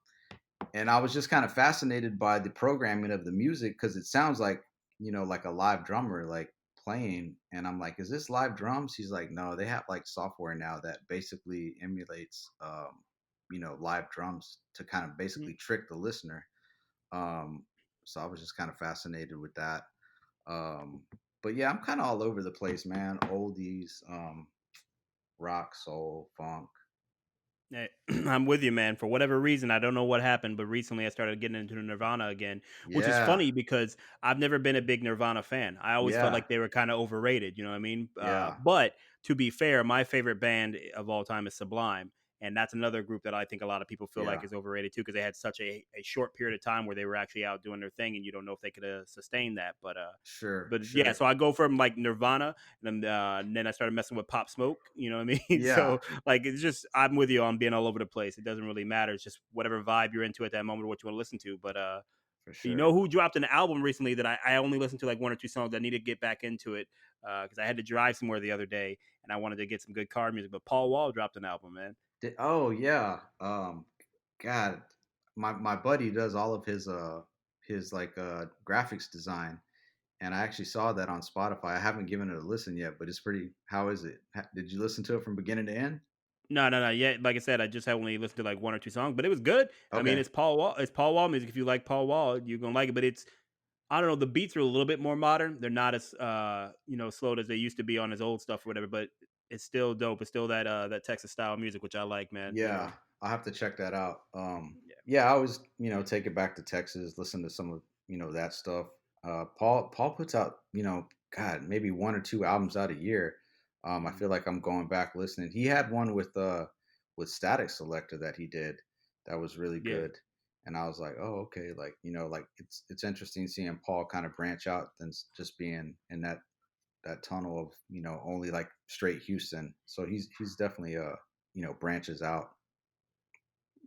and I was just kind of fascinated by the programming of the music because it sounds like, like a live drummer, like playing. And I'm like, is this live drums? He's like, no, they have like software now that basically emulates, live drums to kind of Mm. basically trick the listener. Um, so I was just kind of fascinated with that. Um, but yeah, I'm kind of all over the place, man. Oldies, rock, soul, funk. Eh, I'm with you, man. For whatever reason, I don't know what happened, but recently I started getting into Nirvana again, which is Yeah, funny because I've never been a big Nirvana fan. I always felt yeah, like they were kind of overrated. You know what I mean? yeah, But to be fair, my favorite band of all time is Sublime. And that's another group that I think a lot of people feel like yeah. is overrated too, because they had such a short period of time where they were actually out doing their thing, and you don't know if they could sustain that. Sure, But yeah, sure. so I go from like Nirvana, and then I started messing with Pop Smoke. You know what I mean? Yeah, So like it's just I'm with you on being all over the place. It doesn't really matter. It's just whatever vibe you're into at that moment or what you want to listen to. for You sure. know who dropped an album recently that I only listened to like one or two songs. I need to get back into it because I had to drive somewhere the other day and I wanted to get some good car music. But Paul Wall dropped an album, man. Oh yeah. God, my buddy does all of his like graphics design, and I actually saw that on Spotify. I haven't given it a listen yet, but it's pretty. How is it? Did you listen to it from beginning to end? No, no, no. Yeah, like I said, I just had only listened to like one or two songs, but it was good. I mean, Okay. it's Paul Wall. It's Paul Wall music. If you like Paul Wall, you're gonna like it. But it's I don't know. The beats are a little bit more modern. They're not as slowed as they used to be on his old stuff or whatever. But it's still dope. It's still that Texas style music, which I like, man. You know. Yeah, I'll have to check that out. Yeah. Yeah, I always, take it back to Texas, listen to some of, that stuff. Paul puts out, God, maybe one or two albums out a year. I Mhm. feel like I'm going back listening. He had one with Static Selector that he did that was really Yeah. good. And I was like, oh, okay, like, like it's interesting seeing Paul kind of branch out than just being in that tunnel of, only like straight Houston. So he's definitely branches out.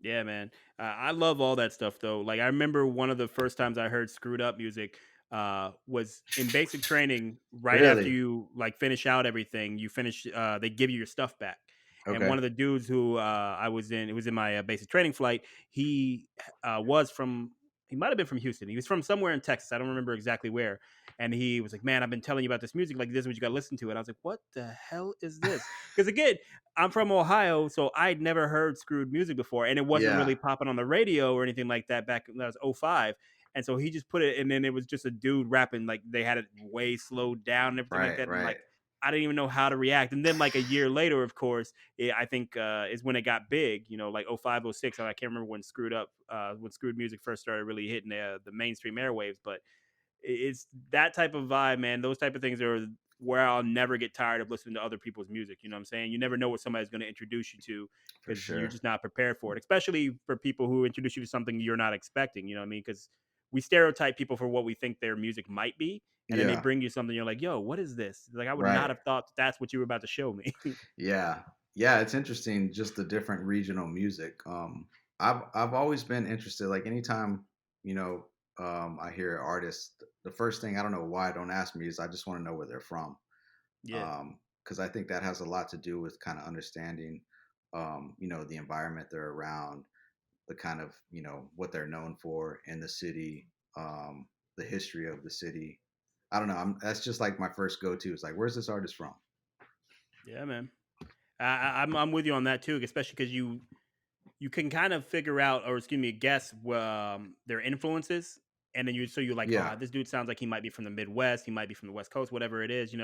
Yeah, man. I love all that stuff though. Like I remember one of the first times I heard screwed up music was in basic training right after Really? you like finish out everything, you finish they give you your stuff back. And one Okay. of the dudes who it was in my basic training flight, he was from he might have been from Houston. He was from somewhere in Texas. I don't remember exactly where. And he was like, "Man, I've been telling you about this music. Like, this is what you got to listen to." And I was like, "What the hell is this?" Because again, I'm from Ohio, so I'd never heard screwed music before, and it wasn't Yeah. really popping on the radio or anything like that back when that was '05. And so he just put it, and then it was just a dude rapping like they had it way slowed down and everything like Right, that. And I'm right. like, I didn't even know how to react. And then like a year later, of course, I think is when it got big. You know, like 05, 06. I can't remember when when screwed music first started really hitting the mainstream airwaves. But it's that type of vibe, man. Those type of things are where I'll never get tired of listening to other people's music. You know what I'm saying? You never know what somebody's going to introduce you to For because you're sure. just not prepared for it, especially for people who introduce you to something you're not expecting. You know what I mean? Because we stereotype people for what we think their music might be. And then they Yeah. bring you something, you're like, yo, what is this? Like, I would not Right. have thought that's what you were about to show me. Yeah. Yeah, it's interesting just the different regional music. I've always been interested, like anytime, you know, I hear an artist, the first thing, I don't know why, don't ask me, is I just want to know where they're from. Yeah. Because I think that has a lot to do with kind of understanding, the environment they're around, the kind of, what they're known for in the city, the history of the city. I don't know. That's just like my first go to. It's like, where's this artist from? Yeah, man. I'm with you on that too, especially because you can kind of figure out, or excuse me, guess their influences, and then you're like, Yeah. oh, this dude sounds like he might be from the Midwest, he might be from the West Coast, whatever it is,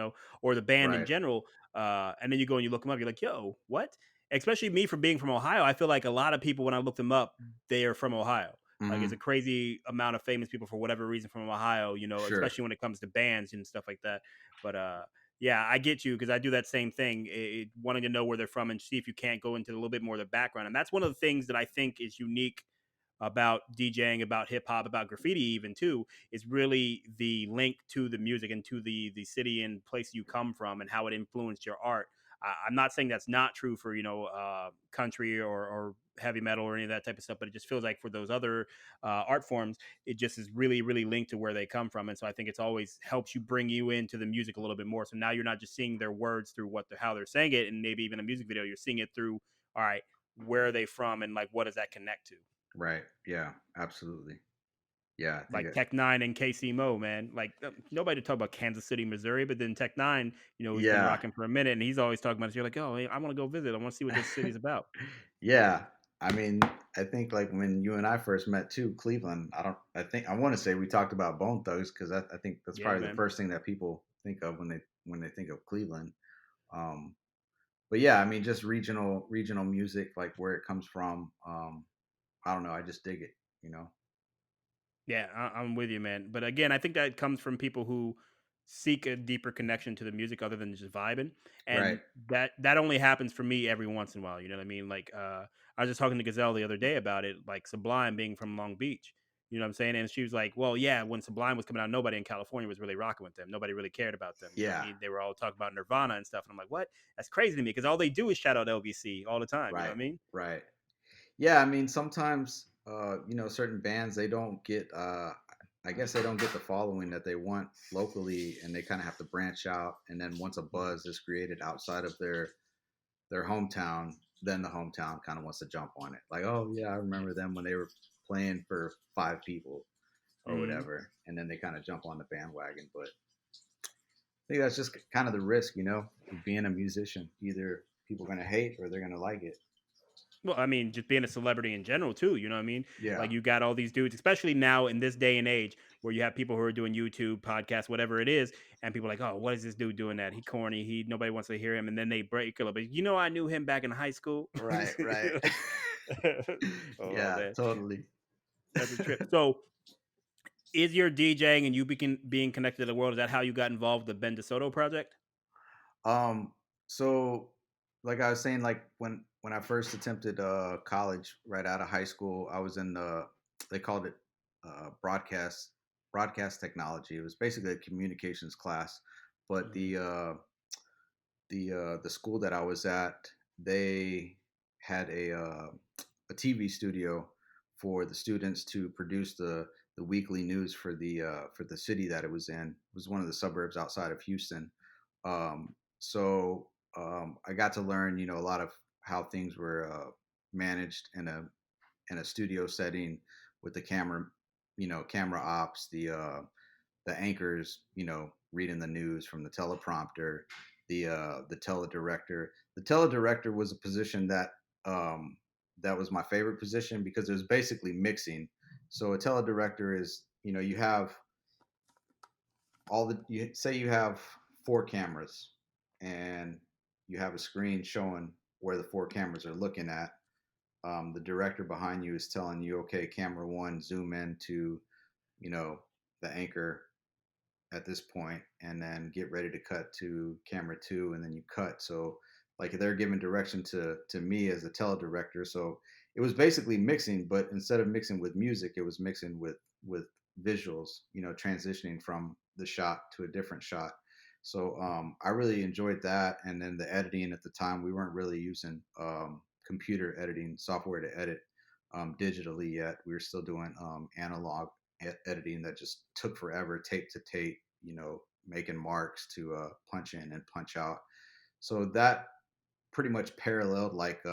or the band in Right. general. And then you go and you look them up, you're like, yo, what? Especially me for being from Ohio, I feel like a lot of people when I look them up, they are from Ohio. Like it's a Hmm. crazy amount of famous people for whatever reason from Ohio, Sure. especially when it comes to bands and stuff like that. But yeah, I get you because I do that same thing, wanting to know where they're from and see if you can't go into a little bit more of the background. And that's one of the things that I think is unique about DJing, about hip hop, about graffiti, even too, is really the link to the music and to the city and place you come from and how it influenced your art. I'm not saying that's not true for country or heavy metal or any of that type of stuff, but it just feels like for those other art forms, it just is really really linked to where they come from. And so I think it's always helps you bring you into the music a little bit more. So now you're not just seeing their words through how they're saying it, and maybe even a music video, you're seeing it through, all right, where are they from and like what does that connect to? Right. Yeah. Absolutely. Yeah. I think Like it. Tech Nine and Casey Mo, man. Like nobody talk about Kansas City, Missouri, but then Tech Nine, he's been Yeah. rocking for a minute, and he's always talking about it. You're like, oh, hey, I want to go visit. I want to see what this city's about. Yeah. I mean, I think like when you and I first met too, Cleveland. I think I want to say we talked about Bone Thugs because I think that's Yeah, probably the man. first thing that people think of when they think of Cleveland. Um, but yeah, I mean, just regional music, like where it comes from. I don't know. I just dig it. You know. Yeah, I'm with you, man. But again, I think that comes from people who seek a deeper connection to the music other than just vibing, Right. and that only happens for me every once in a while. You know what I mean? Like, I was just talking to Gazelle the other day about it, like Sublime being from Long Beach. You know what I'm saying? And she was like, "Well, yeah, when Sublime was coming out, nobody in California was really rocking with them. Nobody really cared about them. You know what I Yeah. mean? They were all talking about Nirvana and stuff." And I'm like, "What? That's crazy to me because all they do is shout out LBC all the time. You know what Right. I mean?" Right. Yeah, I mean, sometimes certain bands they don't get I guess they don't get the following that they want locally and they kind of have to branch out and then once a Mhm. buzz is created outside of their hometown, then the hometown kind of wants to jump on it. Like, "Oh, yeah, I Yeah. remember them when they were playing for 5 people or Mhm. whatever." And then they kind of jump on the bandwagon, but I think that's just kind of the risk, of being a musician. Either people are going to hate or they're going to like it. Well, I mean, just being a celebrity in general too, you know what I mean? Yeah. Like you got all these dudes, especially now in this day and age where you have people who are doing YouTube, podcasts, whatever it is, and people are like, "Oh, what is this dude doing that? He corny. He nobody wants to hear him." And then they break a little bit. I knew him back in high school. Right, right. Oh Yeah, man, totally. that's a trip. So, is your DJing and you being connected to the world? Is that how you got involved with the Ben DeSoto project? Um, so like I was saying, like when I first attempted college right out of high school, I was in they called it broadcast technology. It was basically a communications class, but Mhm. the school that I was at, they had a TV studio for the students to produce the weekly news for the city that it was in. It was one of the suburbs outside of Houston. So I got to learn, a lot of how things were managed in a studio setting with the camera, camera ops, the anchors, reading the news from the teleprompter, the teledirector. The teledirector was a position that was my favorite position because it was basically mixing. So a teledirector is, you have you say you have 4 cameras. and you have a screen showing where the four cameras are looking at. The director behind you is telling you, okay, camera one, zoom in to, you know, the anchor at this point, and then get ready to cut to camera two, and then you cut. So like they're giving direction to me as a teledirector. So it was basically mixing, but instead of mixing with music, it was mixing with visuals, you know, transitioning from the shot to a different shot. So I really enjoyed that. And then the editing at the time, we weren't really using computer editing software to edit digitally yet. We were still doing analog editing that just took forever, tape to tape, you know, making marks to punch in and punch out. So that pretty much paralleled like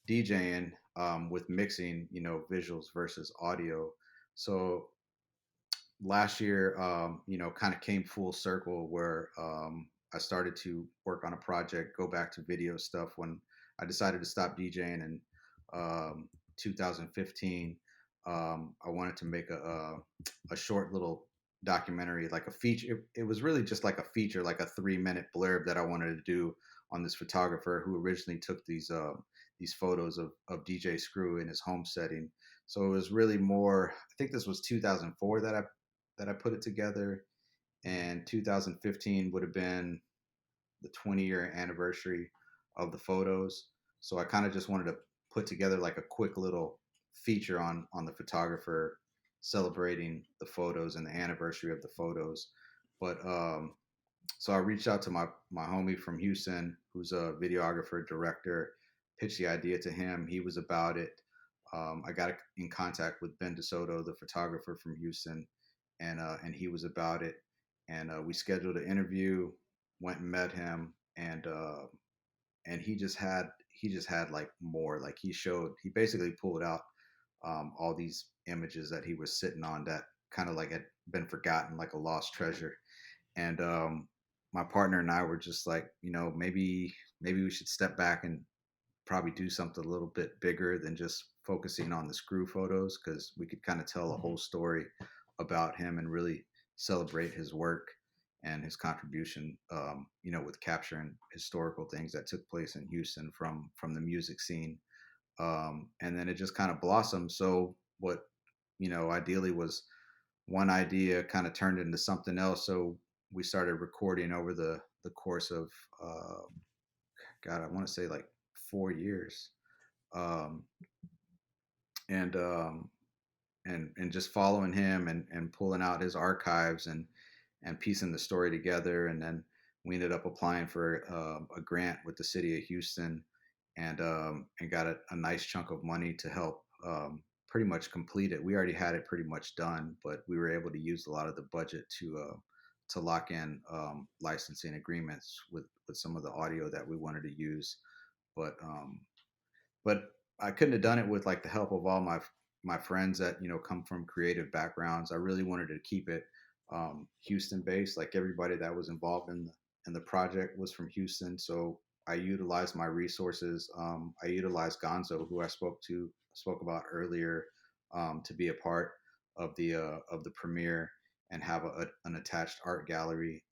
DJing with mixing, you know, visuals versus audio. So last year, you know, kind of came full circle where I started to work on a project, go back to video stuff when I decided to stop DJing in 2015. I wanted to make a short little documentary, like a feature. It was really just like a feature, like a 3 minute blurb that I wanted to do on this photographer who originally took these photos of DJ Screw in his home setting. So it was really more. I think this was 2004 that I put it together, and 2015 would have been the 20-year anniversary of the photos. So I kind of just wanted to put together like a quick little feature on the photographer celebrating the photos and the anniversary of the photos. But so I reached out to my homie from Houston, who's a videographer director, pitched the idea to him. He was about it. I got in contact with Ben DeSoto, the photographer from Houston, and he was about it. And we scheduled an interview, went and met him, and he just had like more. Like he basically pulled out all these images that he was sitting on that kind of like had been forgotten, like a lost treasure. And my partner and I were just like, you know, maybe we should step back and probably do something a little bit bigger than just focusing on the screw photos, because we could kind of tell a whole Mhm. story about him and really celebrate his work and his contribution, you know, with capturing historical things that took place in Houston from the music scene. And then it just kind of blossomed. So what, you know, ideally was one idea kind of turned into something else. So we started recording over the course of God, I want to say like 4 years, um, and and just following him and pulling out his archives and piecing the story together. And then we ended up applying for a grant with the city of Houston, and got a nice chunk of money to help pretty much complete it. We already had it pretty much done, but we were able to use a lot of the budget to lock in licensing agreements with some of the audio that we wanted to use. But but I couldn't have done it with like the help of all my friends that, you know, come from creative backgrounds. I really wanted to keep it Houston based. Like everybody that was involved in the project was from Houston, so I utilized my resources. I utilized Gonzo, who I spoke about earlier, to be a part of the premiere and have an attached art gallery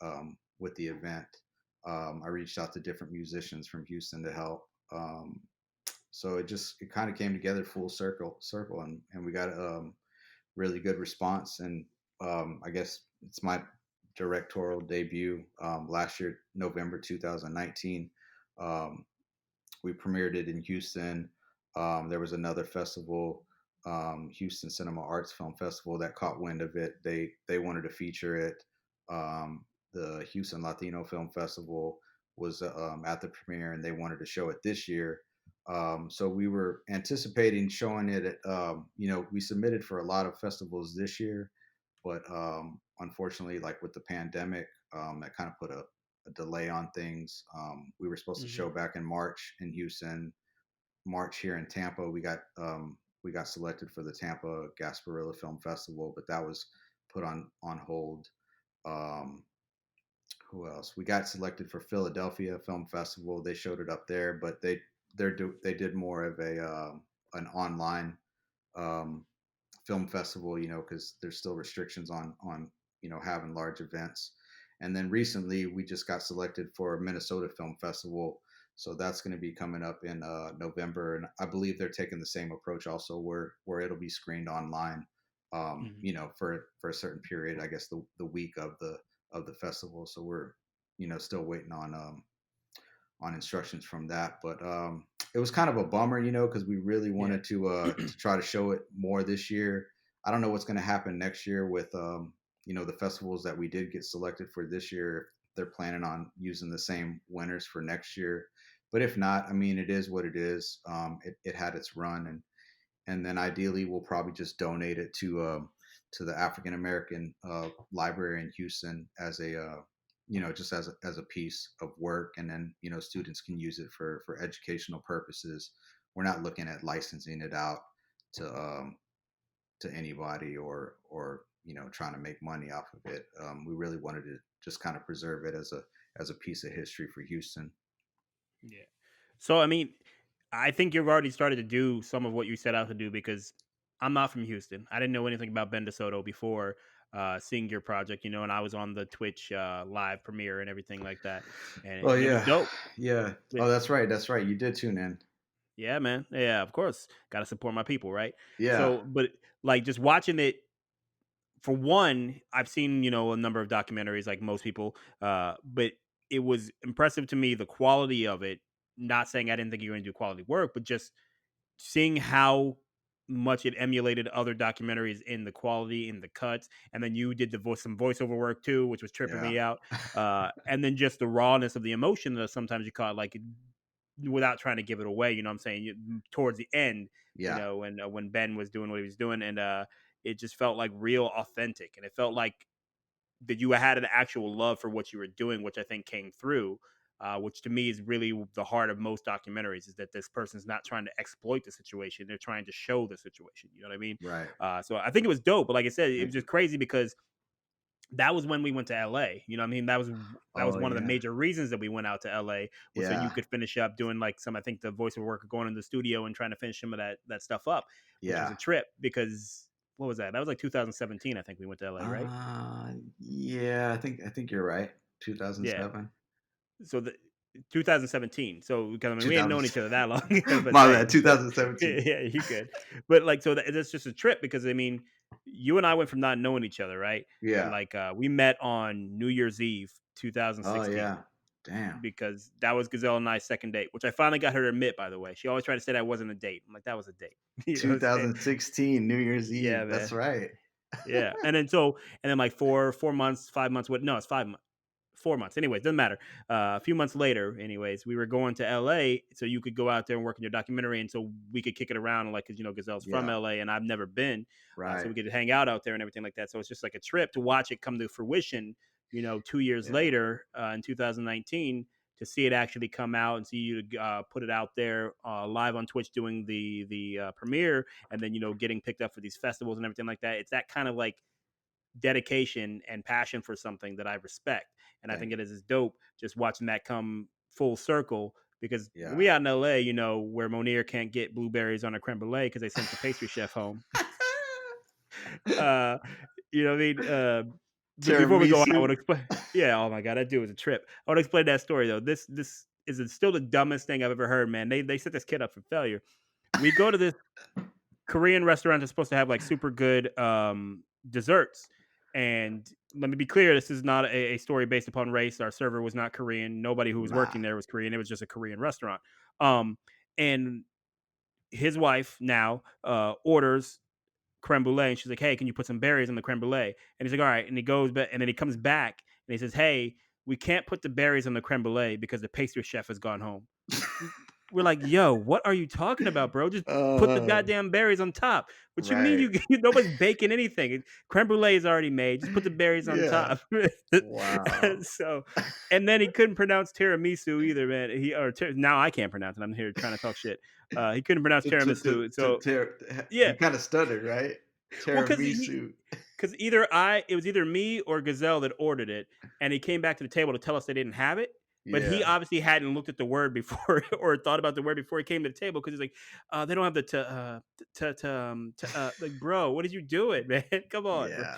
with the event. I reached out to different musicians from Houston to help. So it kind of came together full circle, and we got really good response. And I guess it's my directorial debut last year, November 2019. um, we premiered it in Houston. There was another festival, Houston Cinema Arts Film Festival, that caught wind of it. They wanted to feature it. The Houston Latino Film Festival was at the premiere, and they wanted to show it this year. So we were anticipating showing it at, you know, we submitted for a lot of festivals this year, but unfortunately, like with the pandemic, that kind of put a delay on things. We were supposed to Mhm. show back in March in Houston, March here in Tampa. We got selected for the Tampa Gasparilla Film Festival, but that was put on hold. Um, who else? We got selected for Philadelphia Film Festival. They showed it up there, but they did more of a an online um, film festival, you know, because there's still restrictions on, you know, having large events. And then recently, we just got selected for Minnesota Film Festival. So that's going to be coming up in November, and I believe they're taking the same approach also, where it'll be screened online, Mhm. you know, for a certain period. I guess the week of the festival. So we're, you know, still waiting on instructions from that. But it was kind of a bummer, you know, because we really Yeah. wanted to try to show it more this year. I don't know what's going to happen next year with you know, the festivals that we did get selected for this year. If they're planning on using the same winners for next year, but if not, I mean, it is what it is. It had its run, and then ideally we'll probably just donate it to the African American library in Houston as a you know, just as a piece of work, and then, you know, students can use it for educational purposes. We're not looking at licensing it out to to anybody, or you know, trying to make money off of it. We really wanted to just kind of preserve it as a piece of history for Houston. Yeah. So, I mean, I think you've already started to do some of what you set out to do because I'm not from Houston. I didn't know anything about Ben DeSoto before seeing your project, you know, and I was on the Twitch live premiere and everything like that. Oh And it was yeah, dope. yeah. But Oh, that's right. That's right. You did tune in. yeah, man. Yeah, of course. Got to support my people, right? Yeah, So, but like just watching it, for one, I've seen, you know, a number of documentaries like most people, but it was impressive to me the quality of it. Not saying I didn't think you were going to do quality work, but just seeing how much it emulated other documentaries in the quality, in the cuts, and then you did the some voiceover work too, which was tripping yeah, me out. And then just the rawness of the emotion that sometimes you caught, like without trying to give it away. You know what I'm saying? Towards the end, you yeah. know, when Ben was doing what he was doing, and it just felt like real authentic, and it felt like that you had an actual love for what you were doing, which I think came through. Which to me is really the heart of most documentaries, is that this person's not trying to exploit the situation; they're trying to show the situation. You know what I mean? Right. So I think it was dope. But like I said, it was Thank just you. crazy because that was when we went to LA. You know what I mean? That was Oh one of the yeah, major reasons that we went out to LA, was so you yeah, could finish up doing like some, I think, the voiceover work of going in the studio and trying to finish some of that stuff up, which was yeah. a trip because what was that? That was like 2017, I think we went to LA, right? Yeah. I think you're right. Yeah. 2007. So the 2017. So because I mean we ain't known 2000. each other that long, but My bad. same. So 2017. yeah, you good. But like so that's just a trip because I mean you and I went from not knowing each other, right? And Yeah. like we met on New Year's Eve Oh 2016 yeah. Damn. because that was Gazelle and I's second date, which I finally got her to admit, by the way. She always tried to say that wasn't a date. I'm like, that was a date. You know what I'm saying? 2016 New Year's Yeah, Eve. That's man. right. Yeah. And then like 4 months, 5 months, what no, it's 5 months. 4 months. Anyways, doesn't matter. A few months later, anyways, we were going to LA so you could go out there and work in your documentary, and so we could kick it around, like, because you know Gazelle's from Yeah. LA and I've never been, so Right. we could hang out there and everything like that. So it's just like a trip to watch it come to fruition. You know, 2 years Yeah. later, in 2019, to see it actually come out and see you put it out there live on Twitch doing the premiere, and then you know getting picked up for these festivals and everything like that. It's that kind of like dedication and passion for something that I respect. And I think Thank it you. is dope just watching that come full circle because when Yeah. we out in LA, you know, where Monier can't get blueberries on a creme brulee because they sent the pastry chef home. uh, you know what I mean? But before we go on, I Tiramisu. would explain. Yeah, oh my god, that dude was a trip. I want to explain that story though. This is still the dumbest thing I've ever heard, man. They set this kid up for failure. We go to this Korean restaurant is supposed to have like super good desserts. And let me be clear, this is not a story based upon race. Our server was not Korean. Nobody who was Nah. working there was Korean. It was just a Korean restaurant. Um, and his wife now orders creme brulee, and she's like, "Hey, can you put some berries on the creme brulee?" And he's like, "All right." And he goes back, and then he comes back and he says, "Hey, we can't put the berries on the creme brulee because the pastry chef has gone home." We're like, "Yo, what are you talking about, bro? Just put the Uh, goddamn berries on top." What you mean right. you nobody's baking anything? Creme brulee is already made. Just put the berries on Yeah. top. Wow. So, and then he couldn't pronounce tiramisu either, man. Now I can't pronounce it. I'm here trying to talk shit. He couldn't pronounce tiramisu. So He yeah, kind of stuttered, right? well, Tiramisu. because it was either me or Gazelle that ordered it, and he came back to the table to tell us they didn't have it. But he Yeah. obviously hadn't looked at the word before or thought about the word before he came to the table because he's like, they don't have the like, bro, what did you do it, man? Come on, bro. Yeah.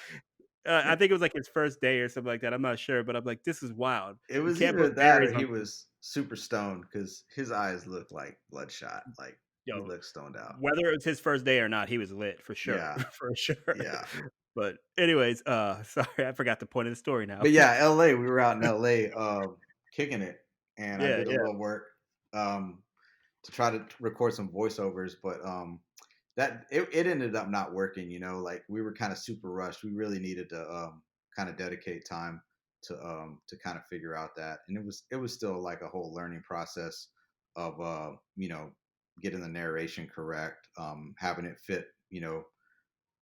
I think it was like his first day or something like that. I'm not sure, but I'm like, this is wild. It You was can't either put that or berries he on food. was super stoned because his eyes looked like bloodshot. Like he Yo, looked stoned out. whether it's his first day or not, he was lit for sure, Yeah, for sure. yeah. But anyways, sorry, I forgot the point of the story now. But yeah, LA, we were out in LA kicking it, and I Yeah, did a yeah. little work um to try to record some voiceovers, but it ended up not working, like we were kind of super rushed. We really needed to kind of dedicate time to kind of figure out that. And it was still like a whole learning process of getting the narration correct, having it fit,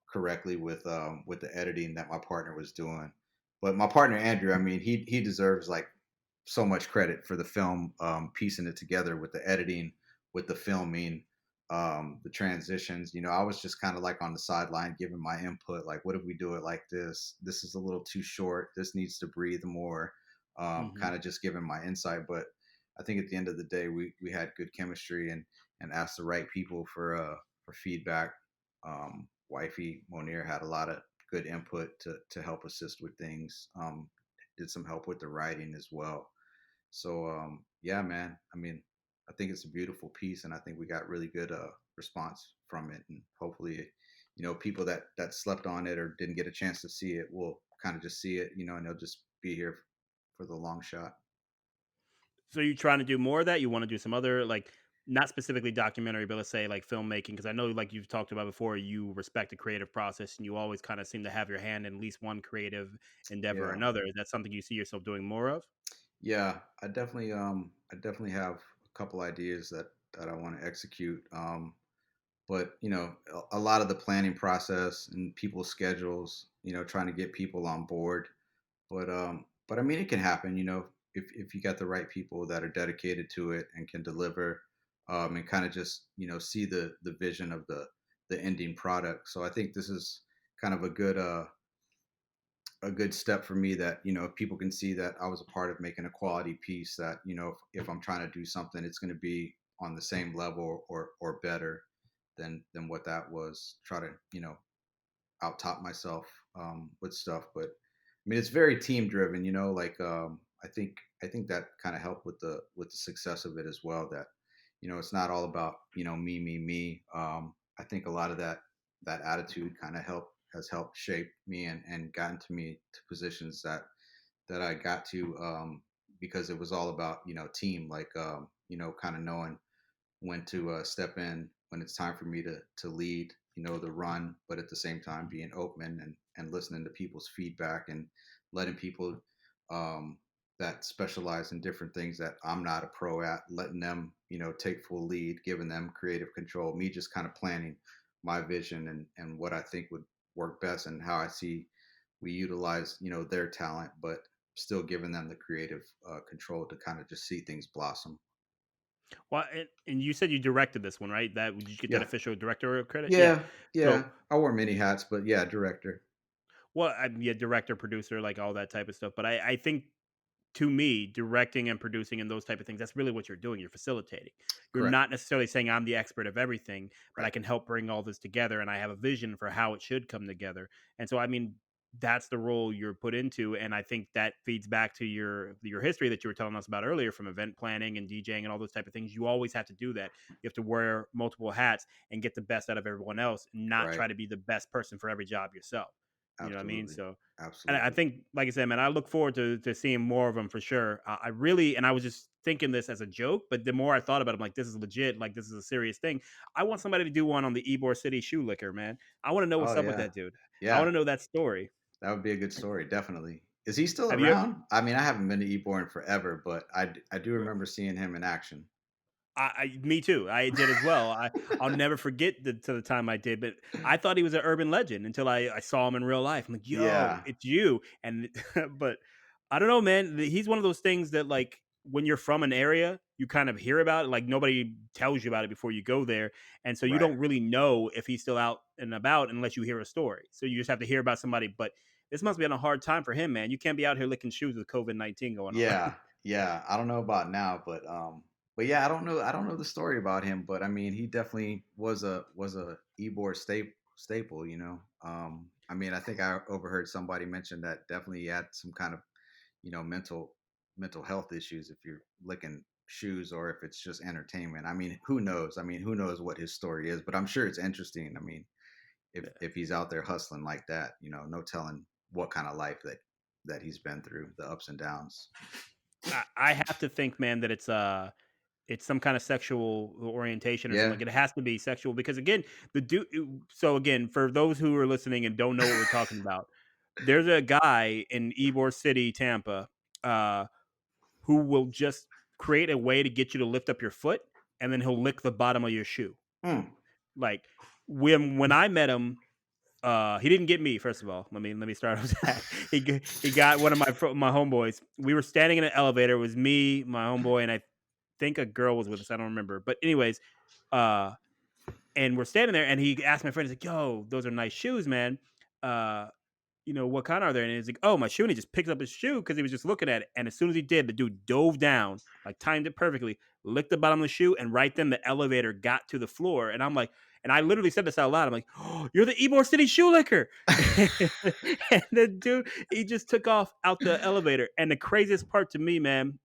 correctly with the editing that my partner was doing. But my partner Andrew, I mean, he deserves like so much credit for the film, piecing it together with the editing, with the filming, the transitions. I was just kind of like on the sideline giving my input, like, what if we do it like this? This is a little too short. This needs to breathe more. Mhm. Kind of just giving my insight. But I think at the end of the day, we had good chemistry and asked the right people for feedback. Wifey Monir had a lot of good input to help assist with things. Did some help with the writing as well. So yeah, man. I mean, I think it's a beautiful piece, and I think we got really good response from it, and hopefully, people that slept on it or didn't get a chance to see it will kind of just see it, and they'll just be here for the long shot. So you trying to do more of that? You want to do some other like not specifically documentary, but let's say like filmmaking? Because I know, like you've talked about before, you respect the creative process, and you always kind of seem to have your hand in at least one creative endeavor or Yeah, another. Is that something you see yourself doing more of? yeah. I definitely have a couple ideas that I want to execute. But a lot of the planning process and people's schedules, trying to get people on board. But I mean, it can happen, if you got the right people that are dedicated to it and can deliver, and kind of just see the vision of the ending product. So I think this is kind of a good step for me, that if people can see that I was a part of making a quality piece, that if I'm trying to do something, it's going to be on the same level or better than what that was. Try to out top myself with stuff. But I mean, it's very team driven. Like I think that kind of helped with the success of it as well. That it's not all about me, me, me. I think a lot of that attitude kind of has helped shape me and gotten to me to positions that I got to, because it was all about team. Like kind of knowing when to step in when it's time for me to lead, the run, but at the same time being open and listening to people's feedback and letting people um, that specialize in different things that I'm not a pro at, letting them, take full lead, giving them creative control, me just kind of planning my vision and what I think would work best and how I see we utilize, their talent, but still giving them the creative control to kind of just see things blossom. Well, and you said you directed this one, right? That did you get that Yeah. official directorial credit? Yeah. Yeah, So yeah. I wore many hats, but yeah, director. well, I'm yeah, director, producer, like all that type of stuff. But I think to me, directing and producing and those type of things, that's really what you're doing. You're facilitating. You're Correct. not necessarily saying I'm the expert of everything, but I Right. can help bring all this together and I have a vision for how it should come together. And so I mean, that's the role you're put into. And I think that feeds back to your history that you were telling us about earlier from event planning and DJing and all those type of things. You always have to do that. You have to wear multiple hats and get the best out of everyone else, and not Right. try to be the best person for every job yourself. You know what I mean? Absolutely. So and I Absolutely. think, like I said, man, I look forward to seeing more of them for sure. I really, and I was just thinking this as a joke, but the more I thought about it, I'm like, this is legit. Like, this is a serious thing. I want somebody to do one on the Ybor City shoe liquor, man. I want to know Oh what's up with yeah. that dude. I want Yeah. to know that story. That would be a good story, definitely. Is he still Have you? around? I mean, I haven't been to Eborn in forever, but I do remember seeing him in action. Me too. I did as well. I'll never forget to the time I did, but I thought he was an urban legend until I saw him in real life. I'm like, yo, Yeah. it's you. And but I don't know, man. He's one of those things that like when you're from an area, you kind of hear about it. Like nobody tells you about it before you go there, and so you Right. don't really know if he's still out and about unless you hear a story. So you just have to hear about somebody. But this must be on a hard time for him, man. You can't be out here licking shoes with COVID-19 going on. Yeah. Yeah. I don't know about now, but yeah, I don't know the story about him, but I mean, he definitely was a Ebor staple, I mean, I think I overheard somebody mention that definitely he had some kind of, mental health issues if you're licking shoes or if it's just entertainment. I mean, who knows? I mean, who knows what his story is, but I'm sure it's interesting. I mean, if he's out there hustling like that, no telling what kind of life that he's been through, the ups and downs. I have to think, man, that it's some kind of sexual orientation or something. Yeah. Like it has to be sexual because again, the dude. So again, for those who are listening and don't know what we're talking about, there's a guy in Ybor City, Tampa, uh, who will just create a way to get you to lift up your foot, and then he'll lick the bottom of your shoe. Mm. Like when I met him, he didn't get me. First of all, let me start with that. He got one of my homeboys. We were standing in an elevator. It was me, my homeboy, and I think a girl was with us. I don't remember. But anyways, uh, and we're standing there, and he asked my friend, he's like, "Yo, those are nice shoes, man. Uh, what kind are they?" And he's like, "Oh, my shoe." And he just picked up his shoe because he was just looking at it. And as soon as he did, the dude dove down, like timed it perfectly, licked the bottom of the shoe, and right then the elevator got to the floor. And I'm like, and I literally said this out loud. I'm like, "Oh, you're the Ybor City shoe licker." And the dude, he just took off out the elevator. And the craziest part to me, man,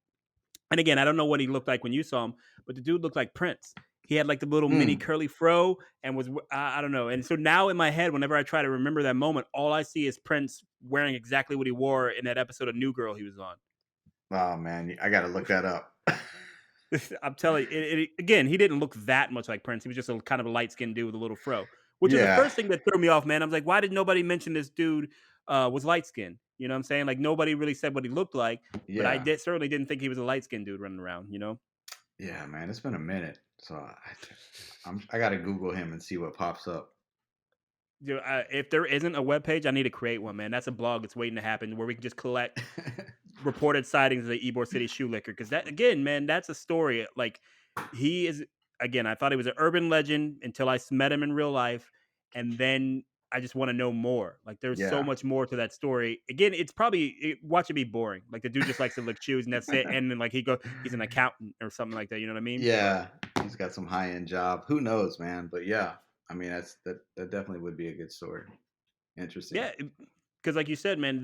and again, I don't know what he looked like when you saw him, but the dude looked like Prince. He had like the little mini Mm. curly fro and I don't know. And so now in my head, whenever I try to remember that moment, all I see is Prince wearing exactly what he wore in that episode of New Girl he was on. Oh man, I got to look that up. I'm telling you, again, he didn't look that much like Prince. He was just a kind of a light skinned dude with a little fro, which is the Yeah. first thing that threw me off, man. I was like, why did nobody mention this dude was light skinned? You know what I'm saying? Like nobody really said what he looked like, but I Yeah. certainly didn't think he was a light skinned dude running around, you know? Yeah, man, it's been a minute, so I got to Google him and see what pops up. Dude, if there isn't a web page, I need to create one, man. That's a blog that's waiting to happen where we can just collect reported sightings of the Ybor City shoe licker. Because that, again, man, that's a story. Like he is, again, I thought he was an urban legend until I met him in real life, and then I just want to know more. Like there's so Yeah. much more to that story. Again, it's probably watch it be boring. Like the dude just likes to lick shoes and that's it. And then like he's an accountant or something like that. You know what I mean? Yeah, he's got some high end job. Who knows, man? But yeah, I mean that definitely would be a good story. Interesting. Yeah, because like you said, man,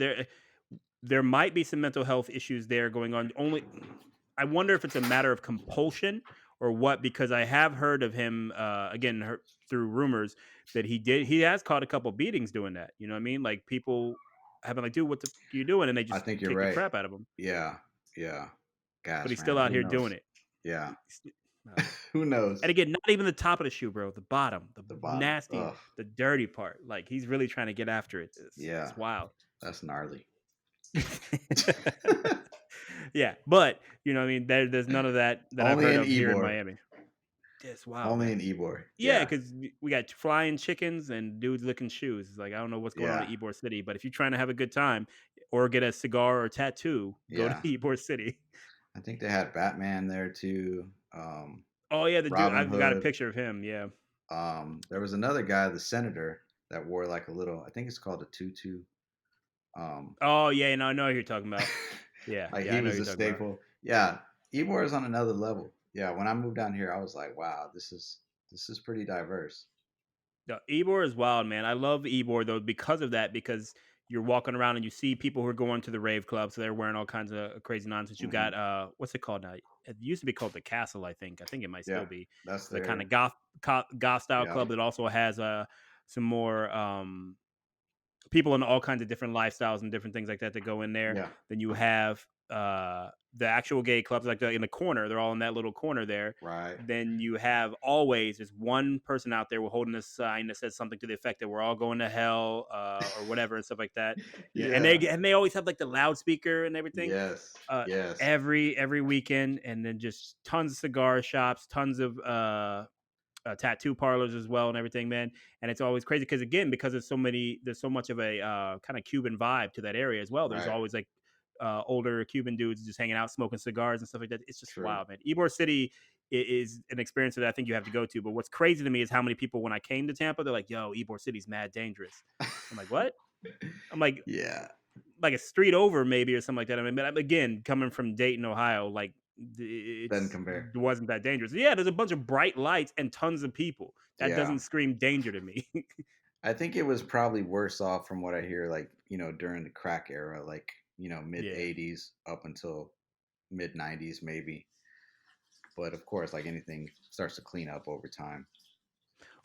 there might be some mental health issues there going on. Only I wonder if it's a matter of compulsion or what, because I have heard of him again through rumors that he has caught a couple beatings doing that. You know what I mean? Like people have been like, "Dude, what the f- are you doing?" And they I just think you're kick the right. crap out of him. Yeah, yeah. But Gosh, he's still man, out who here doing knows? it. Yeah, Uh, who and knows? again, not even the top of the shoe, bro. The bottom, the The bottom. nasty, Ugh. the dirty part. Like he's really trying to get after it. It's Yeah, wild. that's gnarly. Yeah, but you know, what I mean, there's none of that that I've Only heard in of here in Ebor. Miami. It's wild, Only man. in Ebor. Yeah, Yeah, because we got flying chickens and dudes licking shoes. It's like I don't know what's going on in yeah, Ybor City, but if you're trying to have a good time or get a cigar or a tattoo, go to yeah. Ybor City. I think they had Batman there too. Oh yeah, the dude. Robin I've got a Hood. picture of him. Yeah. There was another guy, the senator, that wore like a little. I think it's called a tutu. Um, Oh yeah, no, I know who you're talking about. Yeah, like yeah, he I know who was you're a talking about. staple. Yeah, Ybor is on another level. Yeah, when I moved down here, I was like, wow, this is pretty diverse. No, Ybor is wild, man. I love Ybor though because of that. Because you're walking around and you see people who are going to the rave club, so they're wearing all kinds of crazy nonsense. You Hmm. got what's it called now? It used to be called the Castle, I think. I think it might still Yeah, be that's the kind of there. goth style Yeah, club that also has some more people in all kinds of different lifestyles and different things like that go in there. yeah, Then you have the actual gay clubs like in the corner. They're all in that little corner there. right. Then you have always there's one person out there holding a sign that says something to the effect that we're all going to hell or whatever and stuff like that. Yeah, and Yeah. they always have like the loudspeaker and everything Yes. uh, Yes. every weekend, and then just tons of cigar shops, tons of tattoo parlors as well and everything, man. And it's always crazy because again, because there's so much of a kind of Cuban vibe to that area as well. There's Right. always like older Cuban dudes just hanging out, smoking cigars and stuff like that. It's just True. wild, man. Ybor City is an experience that I think you have to go to. But what's crazy to me is how many people when I came to Tampa, they're like, "Yo, Ybor City's mad dangerous." I'm like, "What?" I'm Yeah. like a street over maybe or something like that. I mean, but again, coming from Dayton, Ohio, like Doesn't it's compare. it wasn't that dangerous. Yeah, there's a bunch of bright lights and tons of people. That Yeah. doesn't scream danger to me. I think it was probably worse off from what I hear, like, during the crack era, like, mid Yeah. 80s up until mid 90s, maybe. But of course, like anything starts to clean up over time.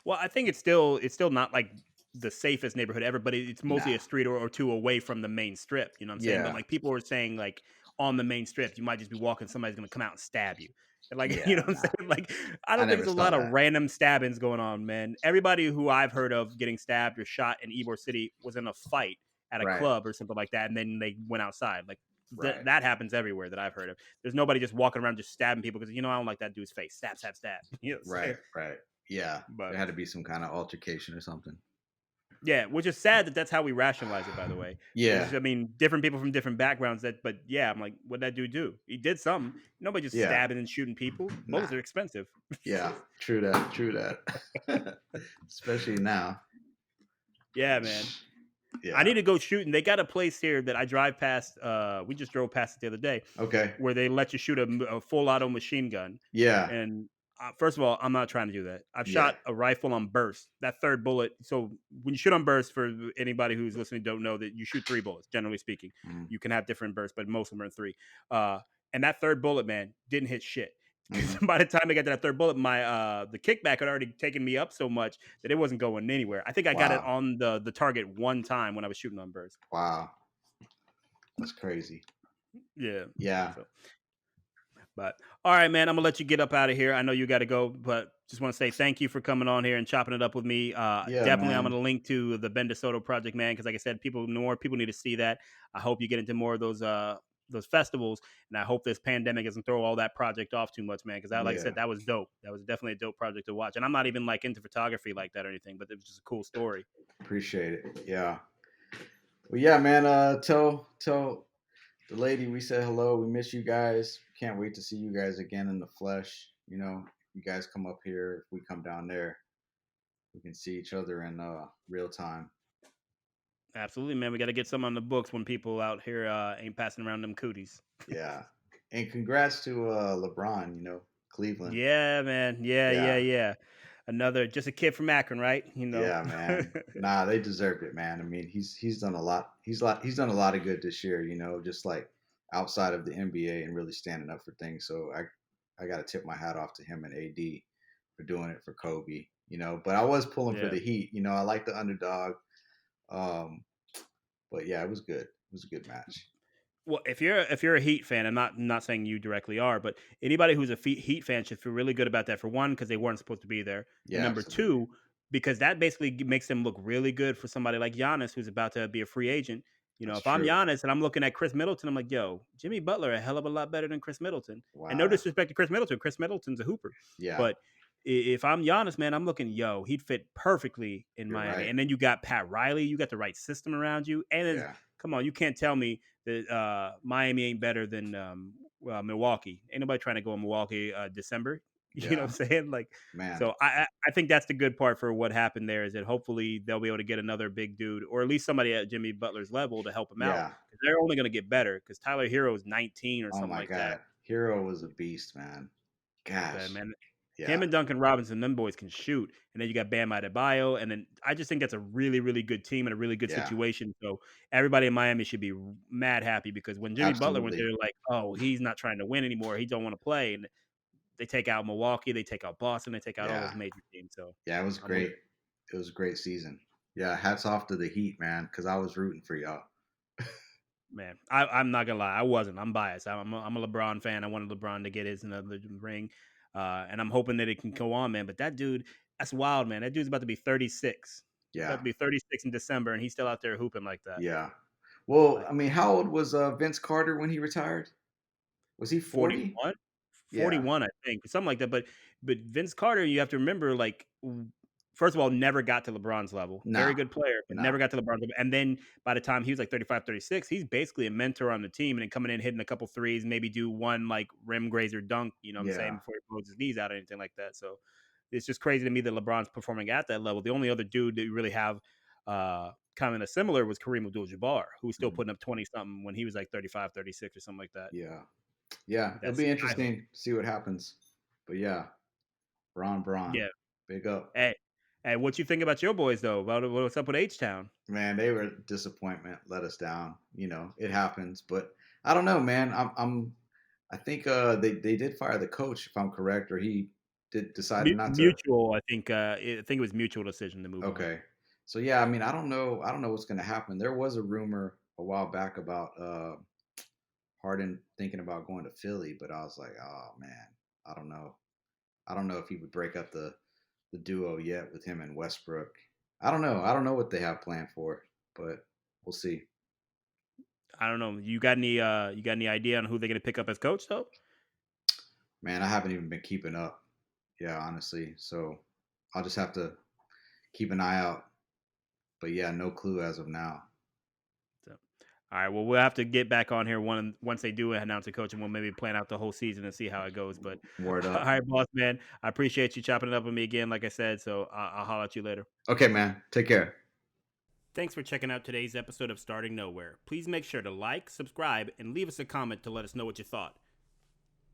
Well, I think it's still not like the safest neighborhood ever, but it's mostly Nah. a street or two away from the main strip. You know what I'm saying? But Yeah. like people were saying, like on the main strip, you might just be walking, somebody's gonna come out and stab you. And like you know Yeah. what I'm Nah. saying? Like I I don't think never there's a saw lot of that. random stabbings going on, man. Everybody who I've heard of getting stabbed or shot in Ybor City was in a fight at a Right. club or something like that, and then they went outside. Like Right. that happens everywhere that I've heard of. There's nobody just walking around just stabbing people because I don't like that dude's face. Stab, stab, stab. You know what I'm Right. saying? Right. Yeah. But There had to be some kind of altercation or something. yeah, which is sad that that's how we rationalize it, by the way. Because Yeah. I mean, different people from different backgrounds. But yeah, I'm like, what that dude do? He did something. Nobody just Yeah. stabbing and shooting people. Nah. Bullets are expensive. Yeah. True that. True that. Especially now. Yeah, man. I Yeah. need to go shooting. They got a place here that I drive past. We just drove past it the other day, Okay. where they let you shoot a full auto machine gun. Yeah. And first of all, I'm not trying to do that. I've Yeah. shot a rifle on burst. That third bullet. So when you shoot on burst, for anybody who's listening, don't know that you shoot three bullets. Generally speaking, Mm. you can have different bursts, but most of them are three. And that third bullet, man, didn't hit shit. Because Hmm. by the time I got to that third bullet, my the kickback had already taken me up so much that it wasn't going anywhere. I think I got it Wow. on the target one time when I was shooting on burst. Wow. That's crazy. Yeah. Yeah. So, but all right, man, I'm gonna let you get up out of here. I know you got to go, but just want to say thank you for coming on here and chopping it up with me. Yeah, Definitely, I'm man. gonna link to the Ben DeSoto project, man, because like I said, more people need to see that. I hope you get into more of those festivals, and I hope this pandemic doesn't throw all that project off too much, man. Because like I said, Yeah. that was dope. That was definitely a dope project to watch. And I'm not even like into photography like that or anything, but it was just a cool story. Appreciate it. Yeah. Well, yeah, man. Tell the lady we said hello. We miss you guys. Can't wait to see you guys again in the flesh. You guys come up here. If we come down there, we can see each other in real time. Absolutely, man. We got to get some on the books when people out here ain't passing around them cooties. Yeah. And congrats to LeBron. Cleveland. Yeah, man. Yeah, yeah, Yeah. yeah. Another just a kid from Akron, right? Yeah, man. Nah, they deserved it, man. I mean, he's done a lot. He's done a lot of good this year. Just like outside of the NBA and really standing up for things. So I got to tip my hat off to him and AD for doing it for Kobe. But I was pulling for Yeah. the Heat. I like the underdog. Um, but yeah, it was good. It was a good match. Well, if you're a Heat fan, I'm not saying you directly are, but anybody who's a Heat fan should feel really good about that. For one, because they weren't supposed to be there, and Yeah, number absolutely. two, because that basically makes them look really good for somebody like Giannis, who's about to be a free agent. That's If I'm true. Giannis and I'm looking at Chris Middleton, I'm like, yo, Jimmy Butler a hell of a lot better than Chris Middleton. And no Wow. disrespect to Chris Middleton, Chris Middleton's a hooper, Yeah, but if I'm Giannis, man, I'm looking, yo, he'd fit perfectly in you're Miami. right. And then you got Pat Riley, you got the right system around you, and Yeah, come on, you can't tell me that Miami ain't better than Milwaukee. Ain't nobody trying to go in Milwaukee December. You know yeah, what I'm saying? Like, man. so I think that's the good part for what happened there is that hopefully they'll be able to get another big dude or at least somebody at Jimmy Butler's level to help him out Yeah. because they're only going to get better because Tyler Hero is 19 or Oh something my like that. God, Hero was a beast, man. Gosh. Man, him Yeah, and Duncan Robinson, them boys can shoot. And then you got Bam Adebayo. And then I just think that's a really, really good team and a really good yeah, situation. So everybody in Miami should be mad happy because when Jimmy Butler went there, absolutely. like, oh, he's not trying to win anymore. He don't want to play. And they take out Milwaukee, they take out Boston, they take out all those Yeah, major teams. So yeah, it was I'm with great. it. It was a great season. Yeah, hats off to the Heat, man, because I was rooting for y'all. Man, I'm not gonna lie, I wasn't. I'm biased. I'm a LeBron fan. I wanted LeBron to get his another ring, and I'm hoping that it can go on, man. But that dude, that's wild, man. That dude's about to be 36. He's about Yeah, to be 36 in December, and he's still out there hooping like that. yeah. Well, Like I mean, how old was Vince Carter when he retired? Was he 40? 41? Yeah. 41, I think, something like that. But Vince Carter, you have to remember, like, first of all, never got to LeBron's level. Very No, good player, but no. never got to LeBron's level. And then by the time he was like 35, 36, he's basically a mentor on the team and then coming in, hitting a couple threes, maybe do one like rim grazer dunk, you know what I'm saying, Yeah, before he blows his knees out or anything like that. So it's just crazy to me that LeBron's performing at that level. The only other dude that you really have kind of a similar was Kareem Abdul-Jabbar, who was still mhm, putting up 20 something when he was like 35, 36 or something like that. yeah, yeah. It'll That's be I hope. interesting to see what happens. But yeah, Braun, Yeah. big up. Hey, And what you think about your boys though? About what's up with H Town? Man, they were disappointment, let us down. It happens, but I don't know, man. I think they did fire the coach, if I'm correct, or he did decided not to. Mutual, I think. I think it was mutual decision to move on. Okay, so yeah, I mean, I don't know what's going to happen. There was a rumor a while back about Harden thinking about going to Philly, but I was like, oh man, I don't know. I don't know if he would break up the duo yet with him and Westbrook. I don't know. I don't know what they have planned for, but we'll see. I don't know. You got any idea on who they're gonna pick up as coach though? Man, I haven't even been keeping up. Yeah, honestly. So I'll just have to keep an eye out. But yeah, no clue as of now. So, all right. Well, we'll have to get back on here once they do announce a coach, and we'll maybe plan out the whole season and see how it goes. But Word all up. right, boss man, I appreciate you chopping it up with me again. Like I said, so I'll holler at you later. Okay, man. Take care. Thanks for checking out today's episode of Starting Nowhere. Please make sure to like, subscribe, and leave us a comment to let us know what you thought.